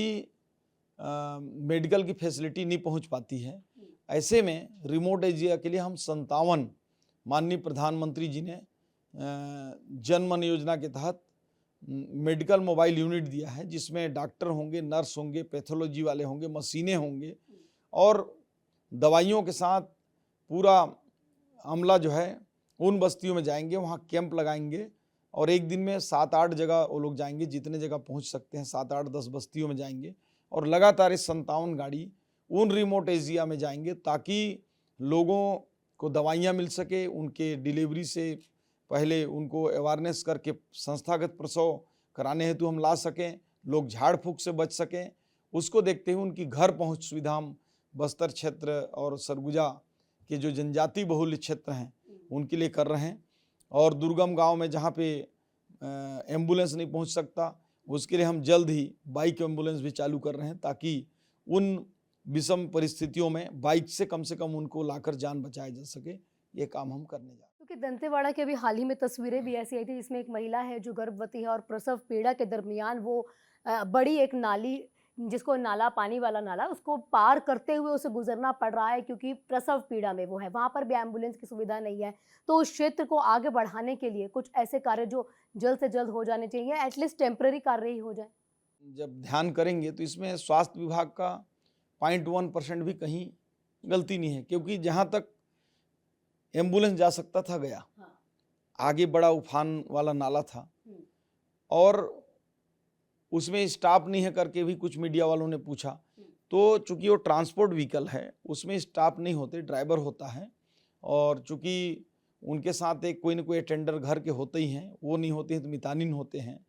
मेडिकल की फैसिलिटी नहीं पहुँच पाती है। ऐसे में रिमोट एरिया के लिए हम 57 माननीय प्रधानमंत्री जी ने जन मन योजना के तहत मेडिकल मोबाइल यूनिट दिया है, जिसमें डॉक्टर होंगे, नर्स होंगे, पैथोलॉजी वाले होंगे, मशीनें होंगे और दवाइयों के साथ पूरा अमला जो है उन बस्तियों में जाएंगे, वहाँ कैंप लगाएंगे और एक दिन में 7-8 जगह वो लोग जाएंगे, जितने जगह पहुँच सकते हैं 7-8-10 बस्तियों में जाएंगे और लगातार इस 57 गाड़ी उन रिमोट एरिया में जाएंगे ताकि लोगों को दवाइयाँ मिल सके। उनके डिलीवरी से पहले उनको अवेयरनेस करके संस्थागत प्रसव कराने हेतु हम ला सकें, लोग झाड़ फूक से बच सकें। उसको देखते हुए उनकी घर पहुंच सुविधा हम बस्तर क्षेत्र और सरगुजा के जो जनजाति बहुल्य क्षेत्र हैं उनके लिए कर रहे हैं। और दुर्गम गांव में जहां पे एम्बुलेंस नहीं पहुंच सकता, उसके लिए हम जल्द ही बाइक एम्बुलेंस भी चालू कर रहे हैं ताकि उन विषम परिस्थितियों में बाइक से कम उनको लाकर जान बचाया जा सके। ये काम हम करने जा रहे हैं। क्योंकि दंतेवाड़ा के अभी हाल ही में तस्वीरें भी ऐसी आई थी जिसमें एक महिला है जो गर्भवती है और प्रसव पीड़ा के दरमियान वो बड़ी एक नाली, जिसको नाला, पानी वाला नाला, उसको पार करते हुए उसे गुजरना पड़ रहा है क्योंकि प्रसव पीड़ा में वो है। वहाँ पर भी एम्बुलेंस की सुविधा नहीं है। तो उस क्षेत्र को आगे बढ़ाने के लिए कुछ ऐसे कार्य जो जल्द से जल्द हो जाने चाहिए, एटलीस्ट टेम्पररी कार्य ही हो जाए। जब ध्यान करेंगे तो इसमें स्वास्थ्य विभाग का 0.1% भी कहीं गलती नहीं है, क्योंकि जहाँ तक एम्बुलेंस जा सकता था गया। आगे बड़ा उफान वाला नाला था और उसमें स्टाफ नहीं है करके भी कुछ मीडिया वालों ने पूछा। तो चूंकि वो ट्रांसपोर्ट व्हीकल है उसमें स्टाफ नहीं होते, ड्राइवर होता है। और चूंकि उनके साथ एक कोई ना कोई अटेंडर घर के होते ही हैं, वो नहीं होते हैं तो मितानिन होते हैं,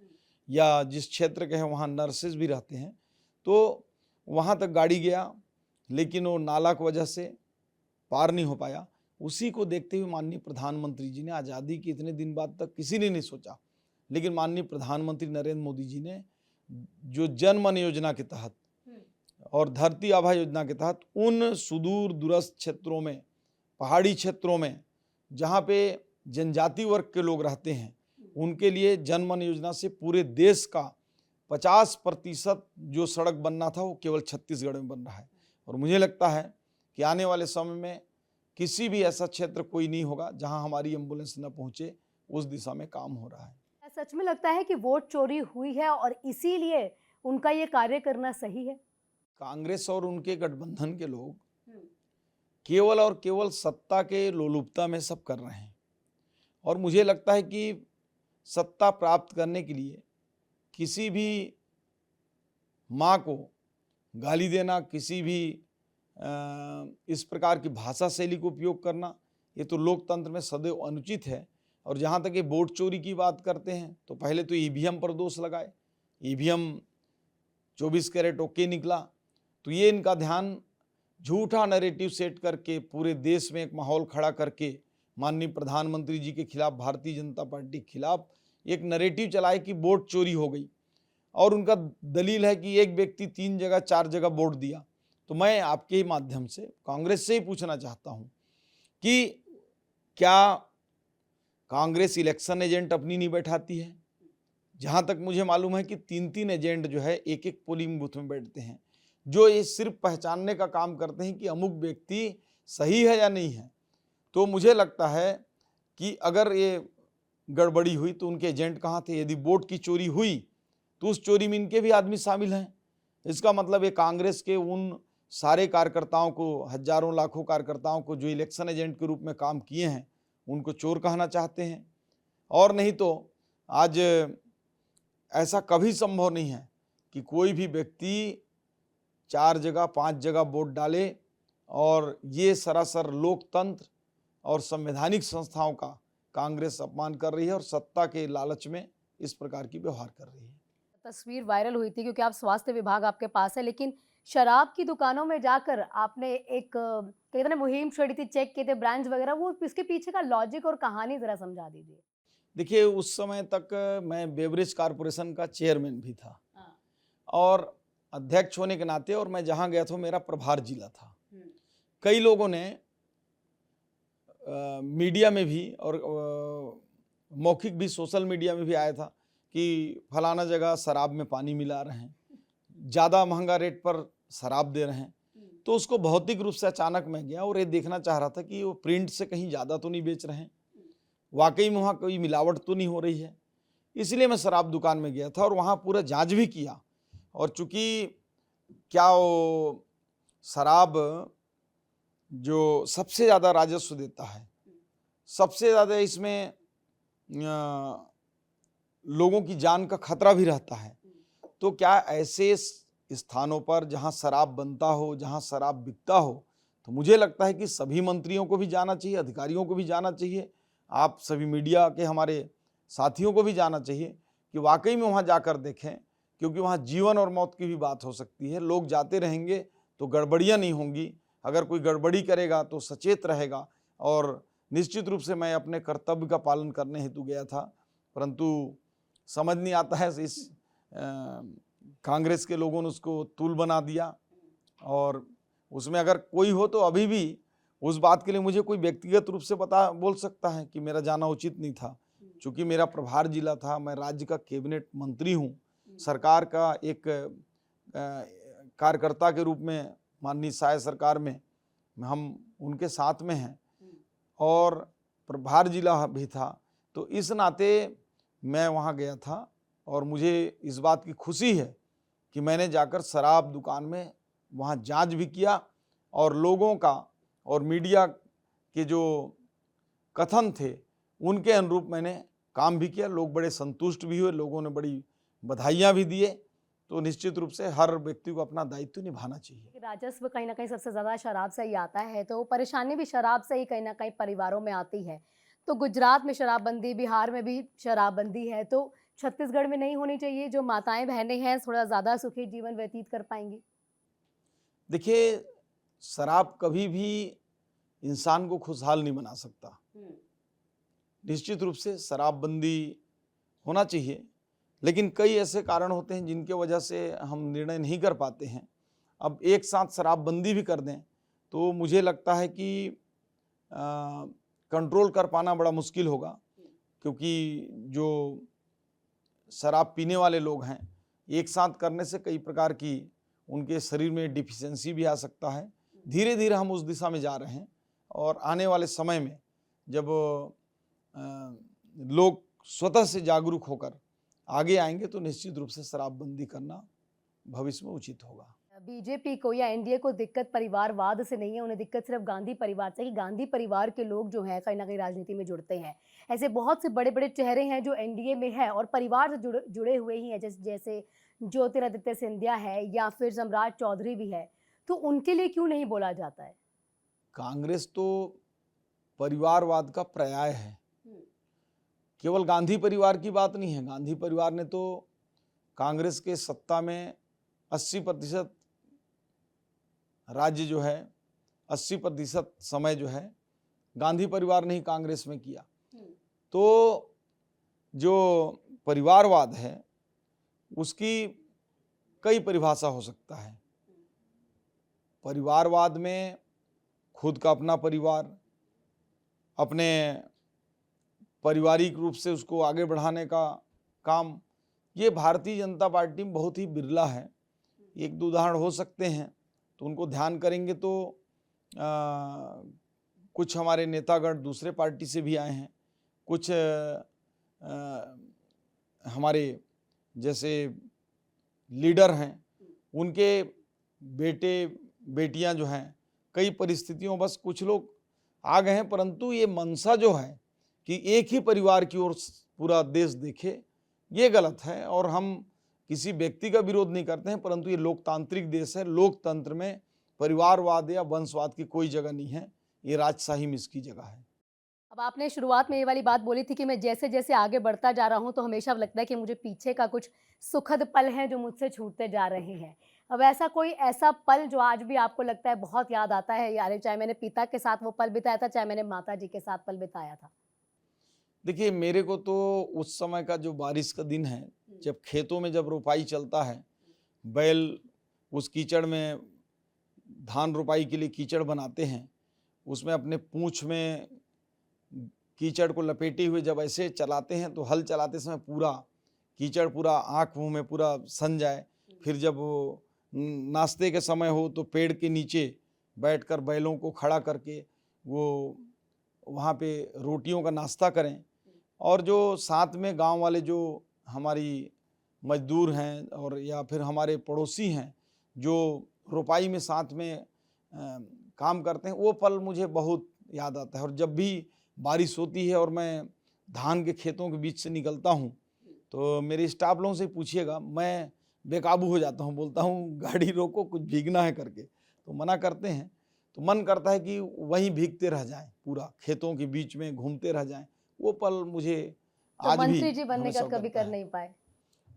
या जिस क्षेत्र के हैं वहाँ नर्सेज भी रहते हैं। तो वहाँ तक गाड़ी गया, लेकिन वो नाला की वजह से पार नहीं हो पाया। उसी को देखते हुए माननीय प्रधानमंत्री जी ने, आज़ादी के इतने दिन बाद तक किसी ने नहीं सोचा, लेकिन माननीय प्रधानमंत्री नरेंद्र मोदी जी ने जो जन मन योजना के तहत और धरती आभा योजना के तहत उन सुदूर दूरस्थ क्षेत्रों में, पहाड़ी क्षेत्रों में जहाँ पे जनजाति वर्ग के लोग रहते हैं, उनके लिए जन मन योजना से पूरे देश का 50% जो सड़क बनना था वो केवल छत्तीसगढ़ में बन रहा है। और मुझे लगता है कि आने वाले समय में किसी भी ऐसा क्षेत्र कोई नहीं होगा जहां हमारी एम्बुलेंस न पहुंचे। उस दिशा में काम हो रहा है। सच में लगता है कि वोट चोरी हुई है और इसीलिए उनका ये कार्य करना सही है? कांग्रेस और उनके गठबंधन के लोग केवल और केवल सत्ता के लोलुपता में सब कर रहे हैं, और मुझे लगता है कि सत्ता प्राप्त करने के लिए किसी भी माँ को गाली देना, किसी भी इस प्रकार की भाषा शैली को उपयोग करना, ये तो लोकतंत्र में सदैव अनुचित है। और जहाँ तक ये वोट चोरी की बात करते हैं तो पहले तो ईवीएम पर दोष लगाए, ईवीएम 24 कैरेट ओके निकला, तो ये इनका ध्यान झूठा नैरेटिव सेट करके पूरे देश में एक माहौल खड़ा करके माननीय प्रधानमंत्री जी के खिलाफ, भारतीय जनता पार्टी के खिलाफ एक नैरेटिव चलाए कि वोट चोरी हो गई। और उनका दलील है कि एक व्यक्ति 3 जगह 4 जगह वोट दिया। तो मैं आपके ही माध्यम से कांग्रेस से ही पूछना चाहता हूं कि क्या कांग्रेस इलेक्शन एजेंट अपनी नहीं बैठाती है? जहां तक मुझे मालूम है कि 3-3 एजेंट जो है एक एक पोलिंग बूथ में बैठते हैं, जो ये सिर्फ पहचानने का काम करते हैं कि अमुक व्यक्ति सही है या नहीं है। तो मुझे लगता है कि अगर ये गड़बड़ी हुई तो उनके एजेंट कहाँ थे? यदि वोट की चोरी हुई तो उस चोरी में इनके भी आदमी शामिल हैं। इसका मतलब ये कांग्रेस के उन सारे कार्यकर्ताओं को, हजारों लाखों कार्यकर्ताओं को जो इलेक्शन एजेंट के रूप में काम किए हैं, उनको चोर कहना चाहते हैं। और नहीं तो आज ऐसा कभी संभव नहीं है कि कोई भी व्यक्ति 4 जगह 5 जगह वोट डाले, और ये सरासर लोकतंत्र और संवैधानिक संस्थाओं का कांग्रेस अपमान कर रही है और सत्ता के लालच में इस प्रकार की व्यवहार कर रही है। तस्वीर वायरल हुई थी क्योंकि आप स्वास्थ्य विभाग आपके पास है, लेकिन शराब की दुकानों में जाकर आपने एक कहते ना मुहिम छेड़ी थी, चेक किए थे ब्रांड्स वगैरह, वो इसके पीछे का लॉजिक और कहानी जरा समझा दीजिए। देखिए, उस समय तक मैं बेवरेज कॉरपोरेशन का चेयरमैन भी था और अध्यक्ष होने के नाते, और मैं जहाँ गया था मेरा प्रभार जिला था। कई लोगों ने मीडिया में भी और मौखिक भी, सोशल मीडिया में भी आया था कि फलाना जगह शराब में पानी मिला रहे हैं, ज़्यादा महंगा रेट पर शराब दे रहे हैं। तो उसको भौतिक रूप से अचानक मैं गया और ये देखना चाह रहा था कि वो प्रिंट से कहीं ज़्यादा तो नहीं बेच रहे हैं, वाकई में वहाँ कोई मिलावट तो नहीं हो रही है। इसलिए मैं शराब दुकान में गया था और वहाँ पूरा जांच भी किया। और चूँकि क्या वो शराब जो सबसे ज़्यादा राजस्व देता है, सबसे ज़्यादा इसमें लोगों की जान का खतरा भी रहता है, तो क्या ऐसे स्थानों पर जहां शराब बनता हो, जहां शराब बिकता हो, तो मुझे लगता है कि सभी मंत्रियों को भी जाना चाहिए, अधिकारियों को भी जाना चाहिए, आप सभी मीडिया के हमारे साथियों को भी जाना चाहिए कि वाकई में वहां जाकर देखें, क्योंकि वहां जीवन और मौत की भी बात हो सकती है। लोग जाते रहेंगे तो गड़बड़ियाँ नहीं होंगी, अगर कोई गड़बड़ी करेगा तो सचेत रहेगा। और निश्चित रूप से मैं अपने कर्तव्य का पालन करने हेतु गया था, परंतु समझ नहीं आता है इस कांग्रेस के लोगों ने उसको तूल बना दिया। और उसमें अगर कोई हो तो अभी भी उस बात के लिए मुझे कोई व्यक्तिगत रूप से बोल सकता है कि मेरा जाना उचित नहीं था। चूँकि मेरा प्रभार जिला था, मैं राज्य का कैबिनेट मंत्री हूँ, सरकार का एक कार्यकर्ता के रूप में माननीय सहाय सरकार में हम उनके साथ में हैं और प्रभार जिला भी था, तो इस नाते मैं वहाँ गया था। और मुझे इस बात की खुशी है कि मैंने जाकर शराब दुकान में वहाँ जांच भी किया और लोगों का और मीडिया के जो कथन थे उनके अनुरूप मैंने काम भी किया। लोग बड़े संतुष्ट भी हुए, लोगों ने बड़ी बधाइयाँ भी दिए। तो निश्चित रूप से हर व्यक्ति को अपना दायित्व निभाना चाहिए। राजस्व कहीं ना कहीं सबसे ज़्यादा शराब से ही आता है, तो परेशानी भी शराब से ही कहीं ना कहीं परिवारों में आती है। तो गुजरात में शराबबंदी, बिहार में भी शराबबंदी है, तो छत्तीसगढ़ में नहीं होनी चाहिए? जो माताएं बहनें हैं थोड़ा ज़्यादा सुखी जीवन व्यतीत कर पाएंगी। देखिए, शराब कभी भी इंसान को खुशहाल नहीं बना सकता। निश्चित रूप से शराबबंदी होना चाहिए, लेकिन कई ऐसे कारण होते हैं जिनके वजह से हम निर्णय नहीं कर पाते हैं। अब एक साथ शराबबंदी भी कर दें तो मुझे लगता है कि कंट्रोल कर पाना बड़ा मुश्किल होगा, क्योंकि जो शराब पीने वाले लोग हैं, एक साथ करने से कई प्रकार की उनके शरीर में डिफिशियंसी भी आ सकता है। धीरे धीरे हम उस दिशा में जा रहे हैं और आने वाले समय में जब लोग स्वतः से जागरूक होकर आगे आएंगे तो निश्चित रूप से शराबबंदी करना भविष्य में उचित होगा। बीजेपी को या एनडीए को दिक्कत परिवारवाद से नहीं है, उन्हें दिक्कत सिर्फ गांधी परिवार से है कि गांधी परिवार के लोग जो हैं कहीं ना कहीं राजनीति में जुड़ते हैं। ऐसे बहुत से बड़े बड़े चेहरे हैं जो एनडीए में है और परिवार से जुड़े हुए ही हैं, जैसे ज्योतिरादित्य सिंधिया है या फिर सम्राट चौधरी भी है, तो उनके लिए क्यों नहीं बोला जाता है? कांग्रेस तो परिवारवाद का पर्याय है, केवल गांधी परिवार की बात नहीं है। गांधी परिवार ने तो कांग्रेस के सत्ता में 80% राज्य जो है, 80% समय जो है गांधी परिवार ने ही कांग्रेस में किया। तो जो परिवारवाद है उसकी कई परिभाषा हो सकता है। परिवारवाद में खुद का अपना परिवार, अपने पारिवारिक रूप से उसको आगे बढ़ाने का काम, ये भारतीय जनता पार्टी में बहुत ही बिरला है। एक दो उदाहरण हो सकते हैं तो उनको ध्यान करेंगे तो कुछ हमारे नेतागण दूसरे पार्टी से भी आए हैं, कुछ हमारे जैसे लीडर हैं उनके बेटे बेटियां जो हैं कई परिस्थितियों बस कुछ लोग आ गए हैं, परंतु ये मंशा जो है कि एक ही परिवार की ओर पूरा देश देखे, ये गलत है। और हम किसी व्यक्ति का विरोध नहीं करते हैं, परंतु ये लोकतांत्रिक देश है, लोकतंत्र में परिवारवाद या वंशवाद की कोई जगह नहीं है, ये राजशाही में इसकी जगह है। अब आपने शुरुआत में ये वाली बात बोली थी कि मैं जैसे जैसे आगे बढ़ता जा रहा हूं तो हमेशा लगता है कि मुझे पीछे का कुछ सुखद पल है जो मुझसे छूटते जा रहे हैं। अब ऐसा पल जो आज भी आपको लगता है बहुत याद आता है, यार चाहे मैंने पिता के साथ वो पल बिताया था, चाहे मैंने माता जी के साथ पल बिताया था? देखिए, मेरे को तो उस समय का जो बारिश का दिन है, जब खेतों में जब रोपाई चलता है, बैल उस कीचड़ में धान रोपाई के लिए कीचड़ बनाते हैं, उसमें अपने पूंछ में कीचड़ को लपेटे हुए जब ऐसे चलाते हैं तो हल चलाते समय पूरा कीचड़ पूरा आँख मुँह में पूरा सन जाए। फिर जब वो नाश्ते के समय हो तो पेड़ के नीचे बैठकर बैलों को खड़ा करके वो वहाँ पे रोटियों का नाश्ता करें। और जो साथ में गांव वाले जो हमारी मजदूर हैं और या फिर हमारे पड़ोसी हैं जो रोपाई में साथ में काम करते हैं, वो पल मुझे बहुत याद आता है। और जब भी बारिश होती है और मैं धान के खेतों के बीच से निकलता हूँ तो मेरे स्टाफ लोगों से पूछिएगा, मैं बेकाबू हो जाता हूँ, बोलता हूँ गाड़ी रोको, कुछ भीगना है करके, तो मना करते हैं। तो मन करता है कि वहीं भीगते रह जाएं, पूरा खेतों के बीच में घूमते रह जाएं। वो पल मुझे तो आज भी मंत्री जी बनने का हमेशा कभी करता कर है। नहीं पाए?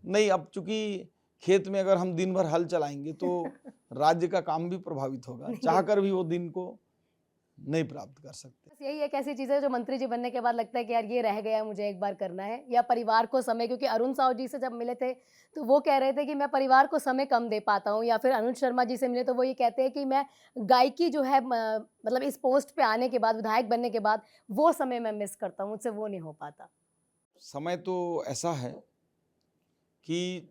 नहीं, अब चूंकि खेत में अगर हम दिन भर हल चलाएंगे तो राज्य का काम भी प्रभावित होगा, चाहकर भी वो दिन को नहीं प्राप्त कर सकते। बस यही एक ऐसी चीज़ है जो मंत्री जी बनने के बाद लगता है कि यार ये रह गया, मुझे एक बार करना है, या परिवार को समय, क्योंकि अरुण साहू जी से जब मिले थे तो वो कह रहे थे कि मैं परिवार को समय कम दे पाता हूँ, या फिर अनुज शर्मा जी से मिले तो वो ये कहते हैं कि मैं गायकी जो है मतलब इस पोस्ट पे आने के बाद, विधायक बनने के बाद वो समय मैं मिस करता हूँ, मुझसे वो नहीं हो पाता। समय तो ऐसा है कि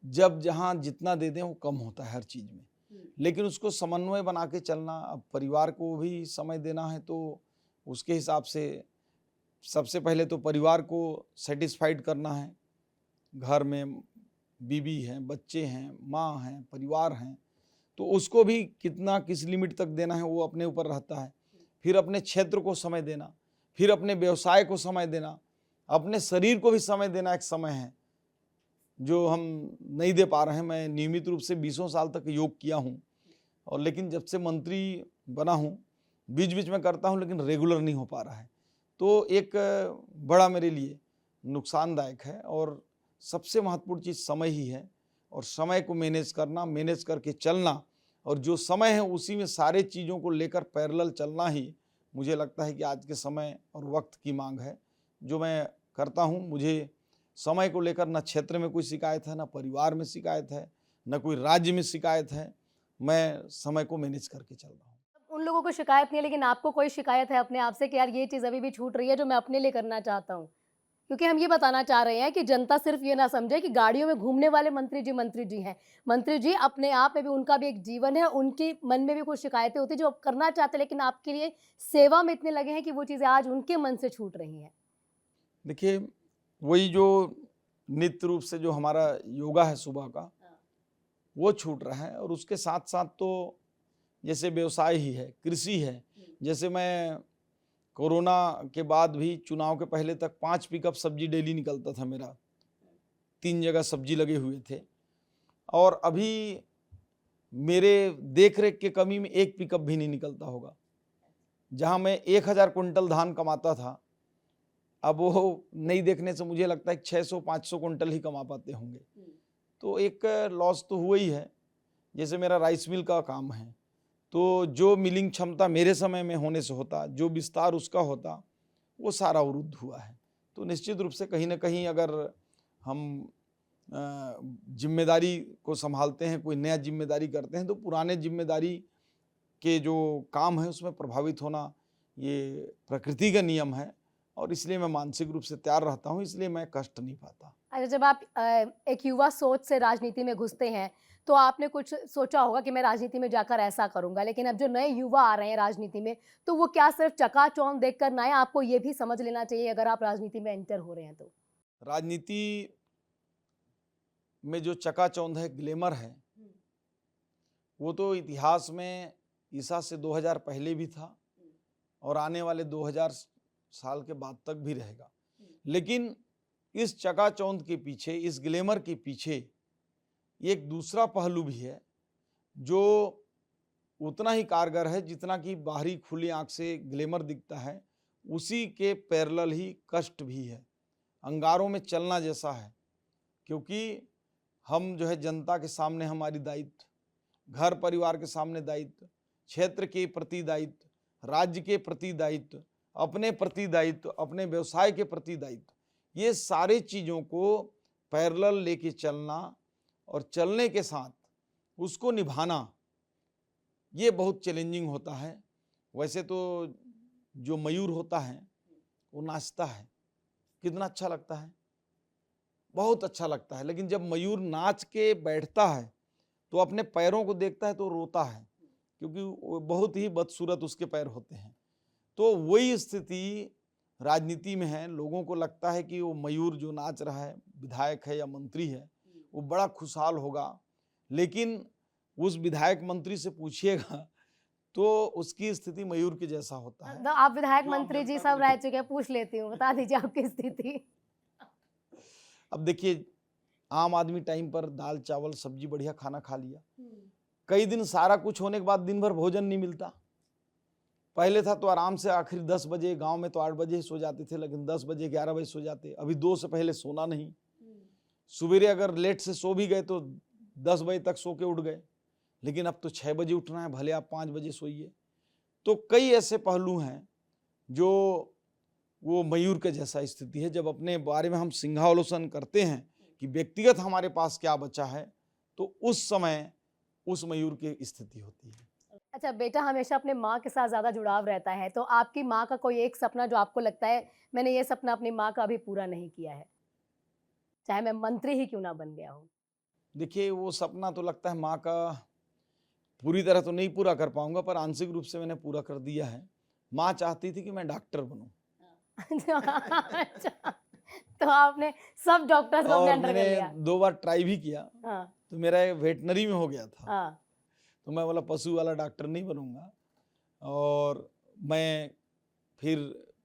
जब जहाँ जितना दे दें वो कम होता है हर चीज़ में, लेकिन उसको समन्वय बना के चलना। अब परिवार को भी समय देना है तो उसके हिसाब से सबसे पहले तो परिवार को सेटिस्फाइड करना है। घर में बीवी हैं, बच्चे हैं, माँ हैं, परिवार हैं, तो उसको भी कितना किस लिमिट तक देना है वो अपने ऊपर रहता है। फिर अपने क्षेत्र को समय देना, फिर अपने व्यवसाय को समय देना, अपने शरीर को भी समय देना एक समय है जो हम नहीं दे पा रहे हैं। मैं नियमित रूप से 20 साल तक योग किया हूँ, और लेकिन जब से मंत्री बना हूँ बीच बीच में करता हूँ, लेकिन रेगुलर नहीं हो पा रहा है। तो एक बड़ा मेरे लिए नुकसानदायक है। और सबसे महत्वपूर्ण चीज़ समय ही है, और समय को मैनेज करना, मैनेज करके चलना, और जो समय है उसी में सारे चीज़ों को लेकर पैरेलल चलना ही मुझे लगता है कि आज के समय और वक्त की मांग है। जो मैं करता हूँ, मुझे समय को लेकर न क्षेत्र में कोई शिकायत है, न परिवार में शिकायत है, न कोई राज्य में शिकायत है। मैं समय को मैनेज करके चल रहा हूँ। उन लोगों को शिकायत नहीं है, लेकिन आपको कोई शिकायत है अपने आप से कि यार ये चीज़ अभी भी छूट रही है जो मैं अपने लिए करना चाहता हूँ? क्योंकि हम ये बताना चाह रहे हैं कि जनता सिर्फ ये ना समझे कि गाड़ियों में घूमने वाले मंत्री जी हैं। मंत्री जी अपने आप में भी, उनका भी एक जीवन है, उनके मन में भी कुछ शिकायतें होती हैं जो आप करना चाहते हैं, लेकिन आपके लिए सेवा में इतने लगे हैं कि वो चीज़ें आज उनके मन से छूट रही हैं। देखिए, वही जो नित्य रूप से जो हमारा योगा है सुबह का, वो छूट रहा है। और उसके साथ साथ तो जैसे व्यवसाय ही है, कृषि है। जैसे मैं कोरोना के बाद भी चुनाव के पहले तक 5 पिकअप सब्जी डेली निकलता था मेरा, 3 जगह सब्जी लगे हुए थे। और अभी मेरे देख रेख के कमी में 1 पिकअप भी नहीं निकलता होगा। जहाँ मैं 1000 कुंटल धान कमाता था, अब वो नहीं देखने से मुझे लगता है 600-500 कुंटल ही कमा पाते होंगे। तो एक लॉस तो हुआ ही है। जैसे मेरा राइस मिल का काम है, तो जो मिलिंग क्षमता मेरे समय में होने से होता, जो विस्तार उसका होता, वो सारा अवरुद्ध हुआ है। तो निश्चित रूप से कहीं न कहीं अगर हम जिम्मेदारी को संभालते हैं, कोई नया जिम्मेदारी करते हैं, तो पुराने जिम्मेदारी के जो काम है उसमें प्रभावित होना ये प्रकृति का नियम है। और इसलिए मैं मानसिक रूप से तैयार रहता हूँ, इसलिए मैं कष्ट नहीं पाता। अच्छा, जब आप एक युवा सोच से राजनीति में घुसते हैं, तो आपने कुछ सोचा होगा कि मैं राजनीति में जाकर ऐसा करूँगा, लेकिन अब जो नए युवा आ रहे हैं राजनीति में, तो वो क्या सिर्फ चकाचौंध देखकर ना आए, आपको ये भी समझ लेना चाहिए अगर आप राजनीति में एंटर हो रहे हैं तो? राजनीति में जो चकाचौंध है, ग्लैमर है, वो तो इतिहास में ईसा से 2000 पहले भी था और आने वाले 2000 साल के बाद तक भी रहेगा। लेकिन इस चकाचौंध के पीछे, इस ग्लैमर के पीछे एक दूसरा पहलू भी है जो उतना ही कारगर है जितना कि बाहरी खुली आंख से ग्लैमर दिखता है, उसी के पैरेलल ही कष्ट भी है, अंगारों में चलना जैसा है। क्योंकि हम जो है जनता के सामने हमारी दायित्व, घर परिवार के सामने दायित्व, क्षेत्र के प्रति दायित्व, राज्य के प्रति दायित्व, अपने प्रति दायित्व, अपने व्यवसाय के प्रति दायित्व, ये सारे चीज़ों को पैरेलल लेके चलना और चलने के साथ उसको निभाना, ये बहुत चैलेंजिंग होता है। वैसे तो जो मयूर होता है वो नाचता है, कितना अच्छा लगता है, बहुत अच्छा लगता है। लेकिन जब मयूर नाच के बैठता है तो अपने पैरों को देखता है तो रोता है, क्योंकि वो बहुत ही बदसूरत उसके पैर होते हैं। तो वही स्थिति राजनीति में है। लोगों को लगता है कि वो मयूर जो नाच रहा है, विधायक है या मंत्री है, वो बड़ा खुशहाल होगा। लेकिन उस विधायक मंत्री से पूछिएगा तो उसकी स्थिति मयूर के जैसा होता है। तो आप विधायक जो आप मंत्री जी जनता सब को रह चुके हैं, पूछ लेती हूँ, बता दीजिए आपकी स्थिति। अब देखिए, आम आदमी टाइम पर दाल चावल सब्जी बढ़िया खाना खा लिया, कई दिन सारा कुछ होने के बाद दिन भर भोजन नहीं मिलता। पहले था तो आराम से आखिर 10 बजे, गांव में तो 8 बजे ही सो जाते थे, लेकिन 10 बजे 11 बजे सो जाते। अभी 2 से पहले सोना नहीं। सवेरे अगर लेट से सो भी गए तो 10 बजे तक सो के उठ गए, लेकिन अब तो 6 बजे उठना है, भले आप 5 बजे सोइए। तो कई ऐसे पहलू हैं जो वो मयूर के जैसा स्थिति है। जब अपने बारे में हम सिंहावलोकन करते हैं कि व्यक्तिगत हमारे पास क्या बचा है, तो उस समय उस मयूर की स्थिति होती है। अच्छा, बेटा हमेशा अपने माँ के साथ ज़्यादा जुड़ाव रहता है, तो आपकी माँ का कोई एक सपना जो आपको लगता है मैंने ये सपना अपनी माँ का अभी पूरा नहीं किया है, चाहे मैं मंत्री ही क्यों ना बन गया हूँ? देखिए, वो सपना तो लगता है माँ का पूरी तरह तो नहीं पूरा कर पाऊंगा, पर आंशिक रूप से मैंने पूरा कर दिया है। माँ चाहती थी कि मैं डॉक्टर बनूं, अच्छा, तो आपने सब डॉक्टर्स को अपने और अंडर कर मैंने लिया। 2 बार ट्राई भी किया, हाँ, तो मेरा वेटनरी में हो गया था। हाँ, तो मैं बोला पशु वाला डॉक्टर नहीं बनूंगा, और मैं फिर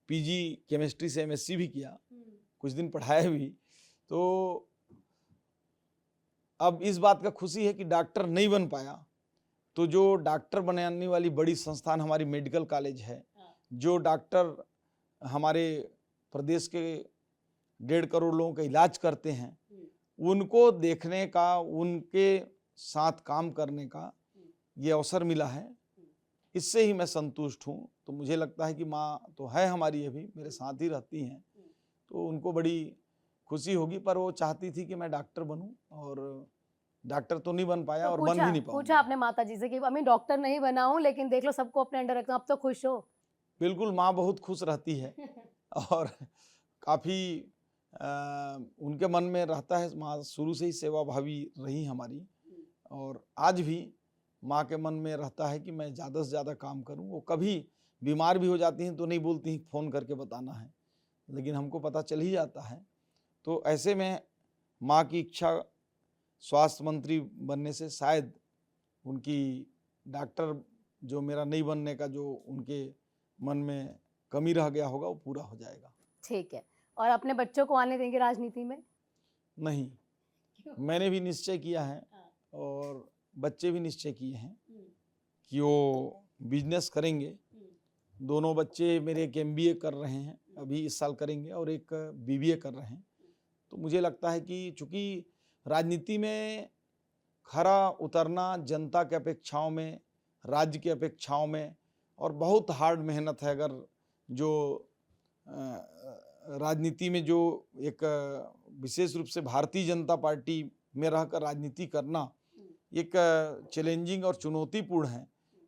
पीजी केमिस्ट्री से एमएससी भी किया, कुछ दिन पढ़ाया भी। तो अब इस बात का खुशी है कि डॉक्टर नहीं बन पाया, तो जो डॉक्टर बनाने वाली बड़ी संस्थान हमारी मेडिकल कॉलेज है, जो डॉक्टर हमारे प्रदेश के 1.5 करोड़ लोगों का इलाज करते हैं, उनको देखने का, उनके साथ काम करने का ये अवसर मिला है, इससे ही मैं संतुष्ट हूँ। तो मुझे लगता है कि माँ तो है हमारी, अभी मेरे साथ ही रहती हैं, तो उनको बड़ी खुशी होगी। पर वो चाहती थी कि मैं डॉक्टर बनूं, और डॉक्टर तो नहीं बन पाया तो और बन भी नहीं पूछा पाऊंगा। आपने माता जी से कि अम्मी डॉक्टर नहीं बना हूं लेकिन देख लो सबको अपने अंडर रखता हूं, अब तो खुश हो? बिल्कुल, माँ बहुत खुश रहती है और काफ़ी उनके मन में रहता है। माँ शुरू से ही सेवाभावी रही हमारी, और आज भी माँ के मन में रहता है कि मैं ज़्यादा से ज़्यादा काम करूं। वो कभी बीमार भी हो जाती हैं तो नहीं बोलती हैं फ़ोन करके बताना है, लेकिन हमको पता चल ही जाता है। तो ऐसे में माँ की इच्छा स्वास्थ्य मंत्री बनने से शायद उनकी डॉक्टर जो मेरा नहीं बनने का जो उनके मन में कमी रह गया होगा, वो पूरा हो जाएगा। ठीक है। और अपने बच्चों को आने देंगे राजनीति में? नहीं, मैंने भी निश्चय किया है और बच्चे भी निश्चय किए हैं कि वो बिजनेस करेंगे। दोनों बच्चे मेरे एक MBA कर रहे हैं, अभी इस साल करेंगे, और एक BBA कर रहे हैं। तो मुझे लगता है कि चूंकि राजनीति में खरा उतरना जनता के अपेक्षाओं में, राज्य की अपेक्षाओं में, और बहुत हार्ड मेहनत है। अगर जो राजनीति में जो एक विशेष रूप से भारतीय जनता पार्टी में रहकर राजनीति करना एक चैलेंजिंग और चुनौतीपूर्ण है,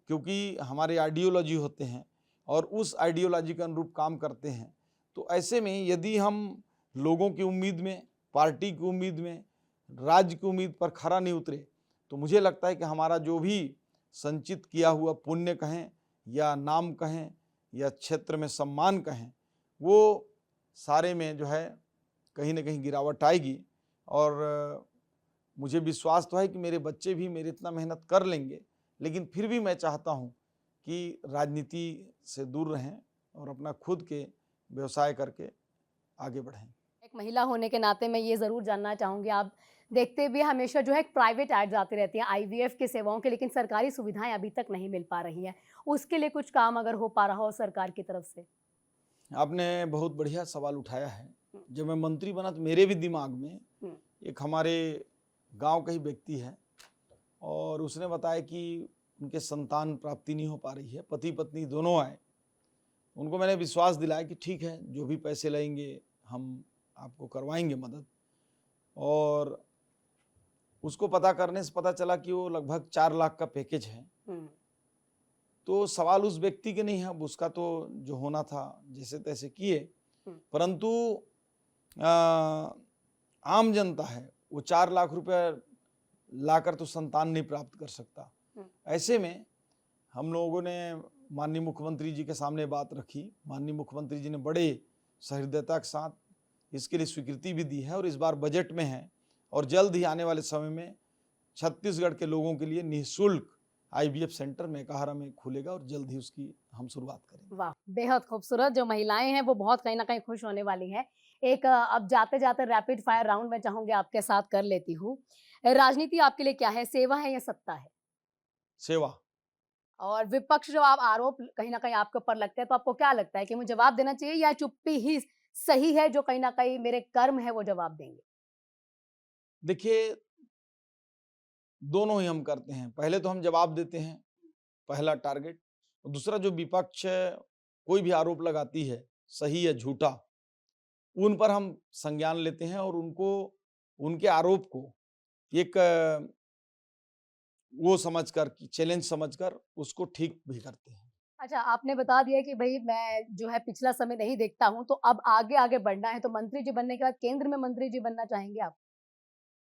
क्योंकि हमारे आइडियोलॉजी होते हैं और उस आइडियोलॉजी के अनुरूप काम करते हैं। तो ऐसे में यदि हम लोगों की उम्मीद में, पार्टी की उम्मीद में, राज्य की उम्मीद पर खरा नहीं उतरे, तो मुझे लगता है कि हमारा जो भी संचित किया हुआ पुण्य कहें या नाम कहें या क्षेत्र में सम्मान कहें, वो सारे में जो है कहीं ना कहीं गिरावट आएगी। और मुझे विश्वास तो है कि मेरे बच्चे भी मेरे इतना मेहनत कर लेंगे, लेकिन फिर भी मैं चाहता हूं कि राजनीति से दूर रहें और अपना खुद के व्यवसाय करके आगे बढ़ें। एक महिला होने के नाते मैं ये ज़रूर जानना चाहूँगी, आप देखते भी हमेशा जो है प्राइवेट एड्स आती रहती हैं IVF की सेवाओं के, लेकिन सरकारी सुविधाएँ अभी तक नहीं मिल पा रही हैं। उसके लिए कुछ काम अगर हो पा रहा हो सरकार की तरफ से? आपने बहुत बढ़िया सवाल उठाया है। जब मैं मंत्री बना तो मेरे भी दिमाग में एक हमारे गांव का ही व्यक्ति है, और उसने बताया कि उनके संतान प्राप्ति नहीं हो पा रही है। पति पत्नी दोनों आए, उनको मैंने विश्वास दिलाया कि ठीक है, जो भी पैसे लगेंगे हम आपको करवाएंगे मदद। और उसको पता करने से पता चला कि वो लगभग 4 लाख का पैकेज है। तो सवाल उस व्यक्ति के नहीं है, अब उसका तो जो होना था जैसे तैसे किए, परंतु आम जनता है, वो 4 लाख रुपए लाकर तो संतान नहीं प्राप्त कर सकता। ऐसे में हम लोगों ने माननीय मुख्यमंत्री जी के सामने बात रखी। माननीय मुख्यमंत्री जी ने बड़े सहृदयता के साथ इसके लिए स्वीकृति भी दी है, और इस बार बजट में है, और जल्द ही आने वाले समय में छत्तीसगढ़ के लोगों के लिए निःशुल्क IVF सेंटर मेकाहारा में खुलेगा, और जल्द ही उसकी हम शुरुआत करेंगे। वाह! बेहद खूबसूरत। जो महिलाएँ हैं वो बहुत कहीं न कहीं खुश होने वाली हैं। एक अब जाते-जाते रैपिड फायर राउंड मैं चाहूँगी आपके साथ कर लेती हूँ। राजनीति आपके लिए क्या है? सेवा है या सत्ता है? सेवा। और विपक्ष जो आप आरोप कहीं न कहीं आपके ऊपर लगते हैं, तो आपको क्या लगता है कि मुझे जवाब देना चाहिए या चुप्पी ही सही है, जो कहीं न कहीं मेरे कर्म है वो जवाब देंगे? देखिए, दोनों ही हम करते हैं। पहले तो हम जवाब देते हैं, पहला टारगेट। और दूसरा, जो विपक्ष कोई भी आरोप लगाती है, सही या झूठा, उन पर हम संज्ञान लेते हैं और उनको, उनके आरोप को एक वो समझकर, चैलेंज समझकर उसको ठीक भी करते हैं। अच्छा, आपने बता दिया कि भई मैं जो है पिछला समय नहीं देखता हूँ, तो अब आगे-आगे बढ़ना है, तो मंत्री जी बनने के बाद केंद्र में मंत्री जी बनना चाहेंगे आप?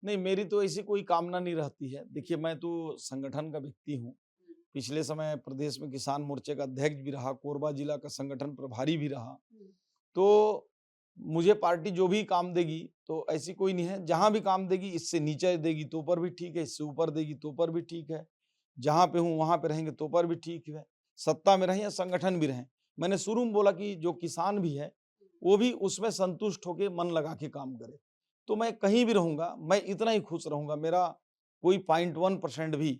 नहीं, मेरी तो ऐसी कोई कामना नहीं रहती है। देखिए, मैं तो संगठन का व्यक्ति हूँ। पिछले समय प्रदेश में किसान मोर्चे का अध्यक्ष भी रहा, कोरबा जिला का संगठन प्रभारी भी रहा। तो मुझे पार्टी जो भी काम देगी, तो ऐसी कोई नहीं है। जहाँ भी काम देगी, इससे नीचे देगी तो पर भी ठीक है, इससे ऊपर देगी तो पर भी ठीक है। जहाँ पे हूँ वहाँ पे रहेंगे तो पर भी ठीक है। सत्ता में रहें या संगठन भी रहें। मैंने शुरू में बोला कि जो किसान भी है, वो भी उसमें संतुष्ट होके मन लगा के काम करे। तो मैं कहीं भी रहूँगा, मैं इतना ही खुश रहूँगा। मेरा कोई 0.1% भी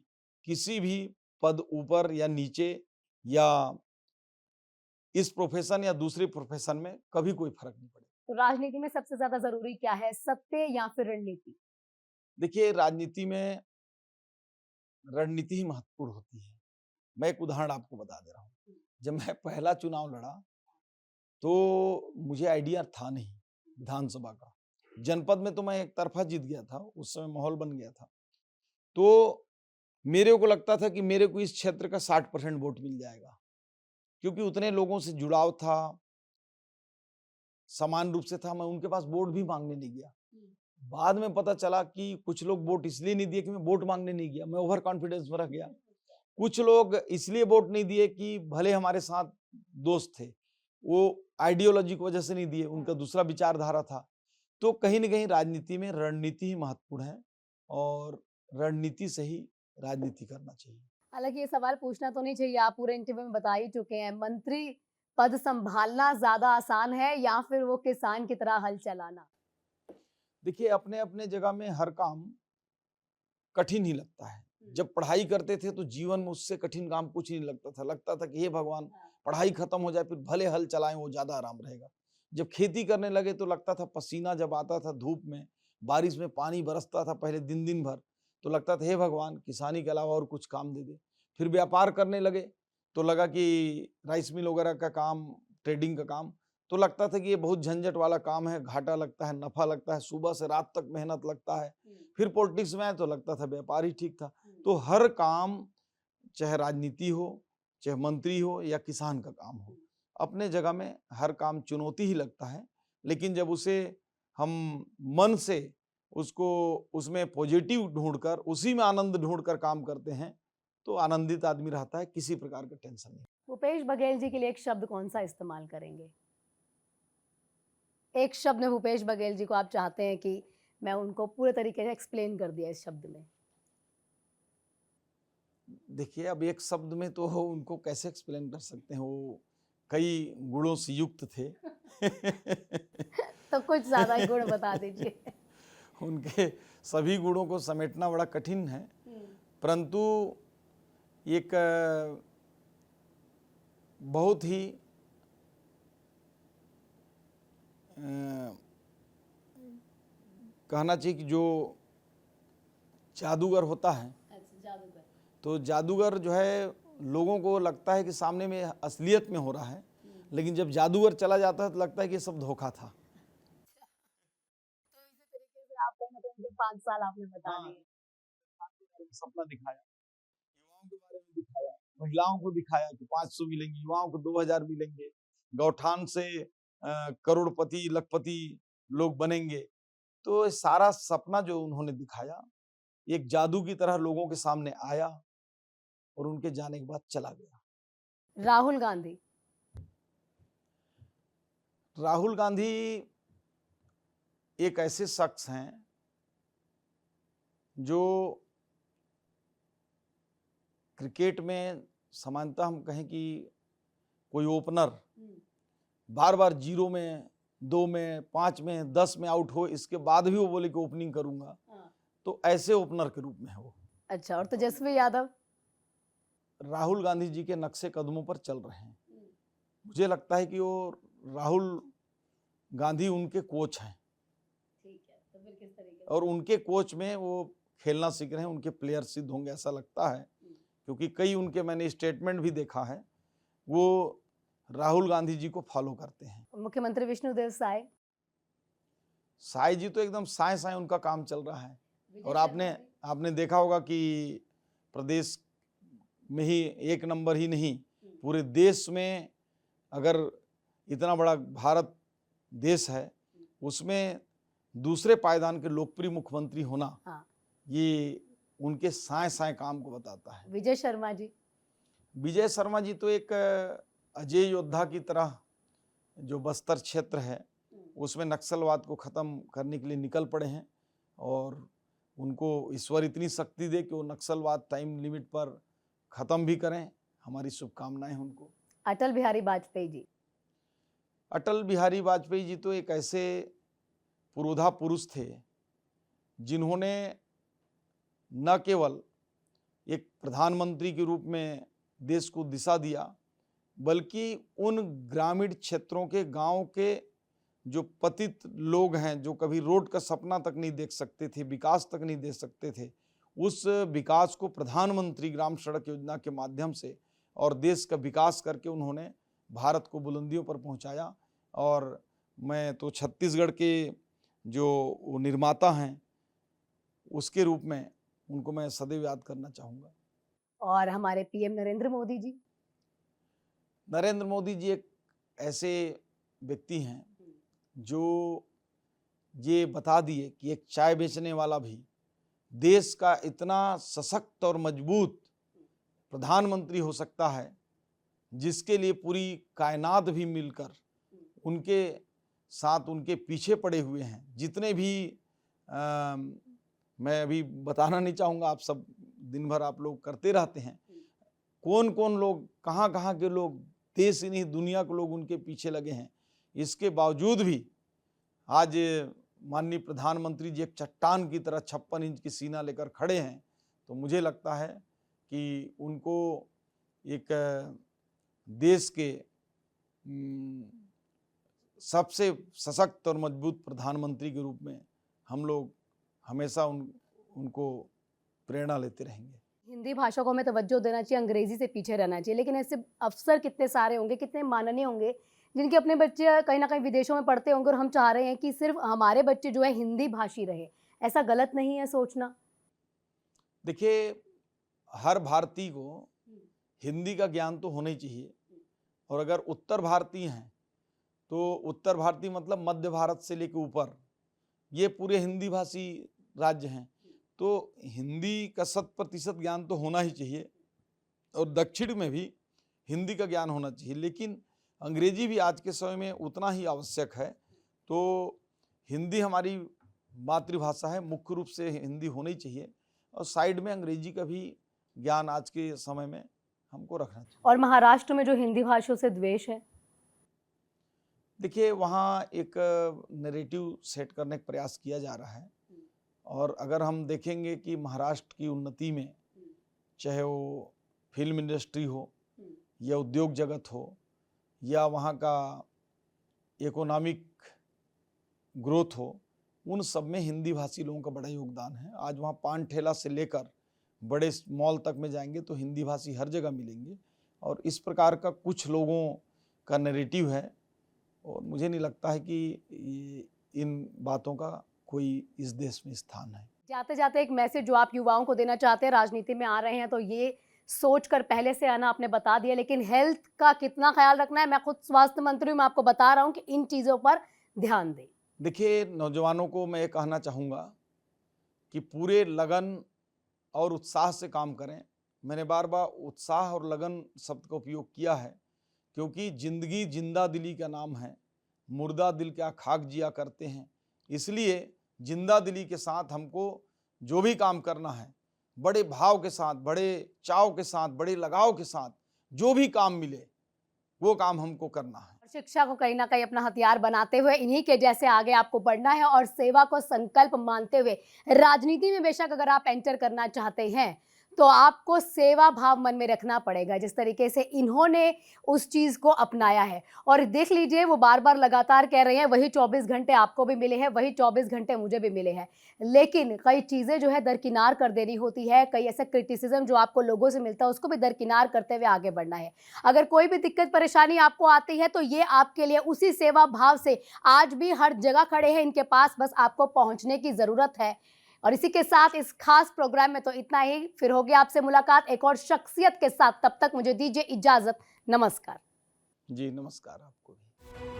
किसी भी पद ऊपर या नीचे या इस प्रोफेशन या दूसरे प्रोफेशन में कभी कोई फर्क नहीं पड़ेगा। तो राजनीति में सबसे ज्यादा जरूरी क्या है, सत्य या फिर रणनीति? देखिए, राजनीति में रणनीति ही महत्वपूर्ण होती है। मैं एक उदाहरण आपको बता दे रहा हूँ। जब मैं पहला चुनाव लड़ा तो मुझे आइडिया था नहीं विधानसभा का। जनपद में तो मैं एक तरफा जीत गया था, उस समय माहौल बन गया था। तो मेरे को लगता था कि मेरे को इस क्षेत्र का 60% वोट मिल जाएगा, क्योंकि उतने लोगों से जुड़ाव था, समान रूप से था। मैं उनके पास वोट भी मांगने नहीं गया। बाद में पता चला कि कुछ लोग वोट इसलिए नहीं दिए कि मैं वोट मांगने नहीं गया, मैं ओवर कॉन्फिडेंस में रह गया। कुछ लोग इसलिए वोट नहीं दिए कि भले हमारे साथ दोस्त थे, वो आइडियोलॉजी की वजह से नहीं दिए, उनका दूसरा विचारधारा था। तो कहीं न कहीं राजनीति में रणनीति ही महत्वपूर्ण है और रणनीति से ही राजनीति करना चाहिए। हालांकि ये सवाल पूछना तो नहीं चाहिए, आप पूरे इंटरव्यू में बता ही चुके हैं। मंत्री पद संभालना ज्यादा आसान है या फिर वो किसान की तरह हल चलाना? देखिए, अपने-अपने जगह में हर काम कठिन ही लगता है। जब पढ़ाई करते थे तो जीवन में उससे कठिन काम कुछ नहीं लगता था। लगता था कि हे भगवान, पढ़ाई खत्म हो जाए, फिर भले हल चलाएं, वो ज्यादा आराम रहेगा। जब खेती करने लगे तो लगता था, पसीना जब आता था धूप में, बारिश में पानी बरसता था पहले दिन दिन भर, तो लगता था हे भगवान, किसानी के अलावा और कुछ काम दे दे। फिर व्यापार करने लगे तो लगा कि राइस मिल वगैरह का काम, ट्रेडिंग का काम, तो लगता था कि ये बहुत झंझट वाला काम है, घाटा लगता है, नफा लगता है, सुबह से रात तक मेहनत लगता है। फिर पॉलिटिक्स में आए तो लगता था व्यापार ही ठीक था। तो हर काम, चाहे राजनीति हो, चाहे मंत्री हो या किसान का काम हो, अपने जगह में हर काम चुनौती ही लगता है। लेकिन जब उसे हम मन से उसको उसमें पॉजिटिव ढूंढकर, उसी में आनंद ढूंढकर काम करते हैं, तो आनंदित आदमी रहता है, किसी प्रकार का टेंशन नहीं। भूपेश बघेल जी के लिए एक शब्द कौन सा इस्तेमाल करेंगे? एक शब्द में भूपेश बघेल जी को आप चाहते हैं कि मैं उनको पूरे तरीके से एक्सप्लेन कर दिया इस शब्द में। देखिए, अब एक शब्द में तो उनको कैसे एक्सप्लेन कर सकते हैं, वो कई गुणों से युक्त थे। तो कुछ ज्यादा ही गुण बता दीजिए। उनके सभी गुणों को समेटना बड़ा कठिन है, परंतु एक बहुत ही कहना चाहिए कि जो जादूगर होता है, जादूगर। तो जादूगर जो है, लोगों को लगता है कि सामने में असलियत में हो रहा है, लेकिन जब जादूगर चला जाता है तो लगता है कि ये सब धोखा था। तो इसी तरीके से आप कहीं ना कहीं 5 साल आपने बता दिए। सपना दिखाया, युवाओं के बारे में दिखाया, महिलाओं को दिखाया कि 500 मिलेंगे, युवाओं को 2000 मिलेंगे, गौठान से करोड़पति लखपति लोग बनेंगे। तो ये सारा सपना जो उन्होंने दिखाया, एक जादू की तरह लोगों के सामने आया और उनके जाने के बाद चला गया। राहुल गांधी। राहुल गांधी एक ऐसे शख्स हैं जो क्रिकेट में सामान्यतः हम कहें कि कोई ओपनर बार बार 0 में, 2 में, 5 में, 10 में आउट हो, इसके बाद भी वो बोले कि ओपनिंग करूंगा, तो ऐसे ओपनर के रूप में है वो। अच्छा, और तेजस्वी यादव? राहुल गांधी जी के नक्शे कदमों पर चल रहे हैं। मुझे लगता है कि वो राहुल गांधी उनके कोच हैं। ठीक है, तो फिर किस तरीके से? और उनके कोच में वो खेलना सीख रहे हैं, उनके प्लेयर सिद्ध होंगे ऐसा लगता है, क्योंकि कई उनके मैंने स्टेटमेंट भी देखा है, वो राहुल गांधी जी को फॉलो करते हैं। मुख्यमंत्री विष्णुदेव साय? साय जी तो एकदम साय साय उनका काम चल रहा है। और आपने देखा होगा कि प्रदेश में ही एक नंबर ही नहीं, पूरे देश में, अगर इतना बड़ा भारत देश है, उसमें दूसरे पायदान के लोकप्रिय मुख्यमंत्री होना, ये उनके साय साय काम को बताता है। विजय शर्मा जी? विजय शर्मा जी तो एक अजय योद्धा की तरह, जो बस्तर क्षेत्र है उसमें नक्सलवाद को खत्म करने के लिए निकल पड़े हैं, और उनको ईश्वर इतनी शक्ति दे कि वो नक्सलवाद टाइम लिमिट पर खत्म भी करें। हमारी शुभकामनाएं उनको। अटल बिहारी वाजपेयी जी? अटल बिहारी वाजपेयी जी तो एक ऐसे पुरोधा पुरुष थे जिन्होंने न केवल एक प्रधानमंत्री के रूप में देश को दिशा दिया, बल्कि उन ग्रामीण क्षेत्रों के, गांव के जो पतित लोग हैं, जो कभी रोड का सपना तक नहीं देख सकते थे, विकास तक नहीं दे सकते थे, उस विकास को प्रधानमंत्री ग्राम सड़क योजना के माध्यम से और देश का विकास करके उन्होंने भारत को बुलंदियों पर पहुंचाया। और मैं तो छत्तीसगढ़ के जो निर्माता हैं उसके रूप में उनको मैं सदैव याद करना चाहूँगा। और हमारे पीएम नरेंद्र मोदी जी? नरेंद्र मोदी जी एक ऐसे व्यक्ति हैं जो ये बता दिए कि एक चाय बेचने वाला भी देश का इतना सशक्त और मजबूत प्रधानमंत्री हो सकता है जिसके लिए पूरी कायनात भी मिलकर उनके साथ, उनके पीछे पड़े हुए हैं। जितने भी मैं अभी बताना नहीं चाहूँगा, आप सब दिन भर आप लोग करते रहते हैं, कौन कौन लोग, कहाँ कहाँ के लोग, देश ही नहीं दुनिया के लोग उनके पीछे लगे हैं। इसके बावजूद भी आज माननीय प्रधानमंत्री जी एक चट्टान की तरह 56 इंच की सीना लेकर खड़े हैं। तो मुझे लगता है कि उनको एक देश के सबसे सशक्त और मजबूत प्रधानमंत्री के रूप में हम लोग हमेशा उनको प्रेरणा लेते रहेंगे। हिंदी भाषा को हमें तवज्जो देना चाहिए, अंग्रेजी से पीछे रहना चाहिए। लेकिन ऐसे अफसर कितने सारे होंगे, कितने माननीय होंगे जिनके अपने बच्चे कहीं ना कहीं विदेशों में पढ़ते होंगे और हम चाह रहे हैं कि सिर्फ हमारे बच्चे जो है हिंदी भाषी रहे। ऐसा गलत नहीं है सोचना? देखिए, हर भारतीय को हिंदी का ज्ञान तो होना ही चाहिए। और अगर उत्तर भारतीय हैं तो उत्तर भारतीय मतलब मध्य भारत से लेकर ऊपर ये पूरे हिंदी भाषी राज्य हैं, तो हिंदी का 100% ज्ञान तो होना ही चाहिए। और दक्षिण में भी हिंदी का ज्ञान होना चाहिए, लेकिन अंग्रेजी भी आज के समय में उतना ही आवश्यक है। तो हिंदी हमारी मातृभाषा है, मुख्य रूप से हिंदी होनी चाहिए और साइड में अंग्रेजी का भी ज्ञान आज के समय में हमको रखना चाहिए। और महाराष्ट्र में जो हिंदी भाषियों से द्वेष है, देखिए वहाँ एक नैरेटिव सेट करने का प्रयास किया जा रहा है। और अगर हम देखेंगे कि महाराष्ट्र की उन्नति में, चाहे वो फिल्म इंडस्ट्री हो या उद्योग जगत हो या वहाँ का इकोनॉमिक ग्रोथ हो, उन सब में हिंदी भाषी लोगों का बड़ा योगदान है। आज वहाँ पान ठेला से लेकर बड़े मॉल तक में जाएंगे तो हिंदी भाषी हर जगह मिलेंगे। और इस प्रकार का कुछ लोगों का नैरेटिव है और मुझे नहीं लगता है कि इन बातों का कोई इस देश में स्थान है। जाते जाते एक मैसेज जो आप युवाओं को देना चाहते हैं, राजनीति में आ रहे हैं तो ये सोचकर पहले से आना आपने बता दिया, लेकिन हेल्थ का कितना ख्याल रखना है? मैं खुद स्वास्थ्य मंत्री हूं, मैं आपको बता रहा हूं कि इन चीजों पर ध्यान दें। देखिए, नौजवानों को मैं ये कहना चाहूँगा कि पूरे लगन और उत्साह से काम करें। मैंने बार बार उत्साह और लगन शब्द का उपयोग किया है क्योंकि जिंदगी जिंदा दिली का नाम है, मुर्दा दिल क्या खाक जिया करते हैं। इसलिए जिंदा दिली के साथ हमको जो भी काम करना है, बड़े भाव के साथ, बड़े चाव के साथ, बड़े लगाव के साथ जो भी काम मिले वो काम हमको करना है। शिक्षा को कहीं ना कहीं अपना हथियार बनाते हुए इन्हीं के जैसे आगे आपको बढ़ना है और सेवा को संकल्प मानते हुए राजनीति में बेशक अगर आप एंटर करना चाहते हैं तो आपको सेवा भाव मन में रखना पड़ेगा, जिस तरीके से इन्होंने उस चीज को अपनाया है। और देख लीजिए, वो बार बार लगातार कह रहे हैं वही 24 घंटे आपको भी मिले हैं, वही 24 घंटे मुझे भी मिले हैं, लेकिन कई चीजें जो है दरकिनार कर देनी होती है। कई ऐसा क्रिटिसिज्म जो आपको लोगों से मिलता है उसको भी दरकिनार करते हुए आगे बढ़ना है। अगर कोई भी दिक्कत परेशानी आपको आती है तो ये आपके लिए उसी सेवा भाव से आज भी हर जगह खड़े हैं इनके पास, बस आपको पहुंचने की जरूरत है। और इसी के साथ इस खास प्रोग्राम में तो इतना ही। फिर होगी आपसे मुलाकात एक और शख्सियत के साथ, तब तक मुझे दीजिए इजाजत। नमस्कार। जी नमस्कार आपको भी।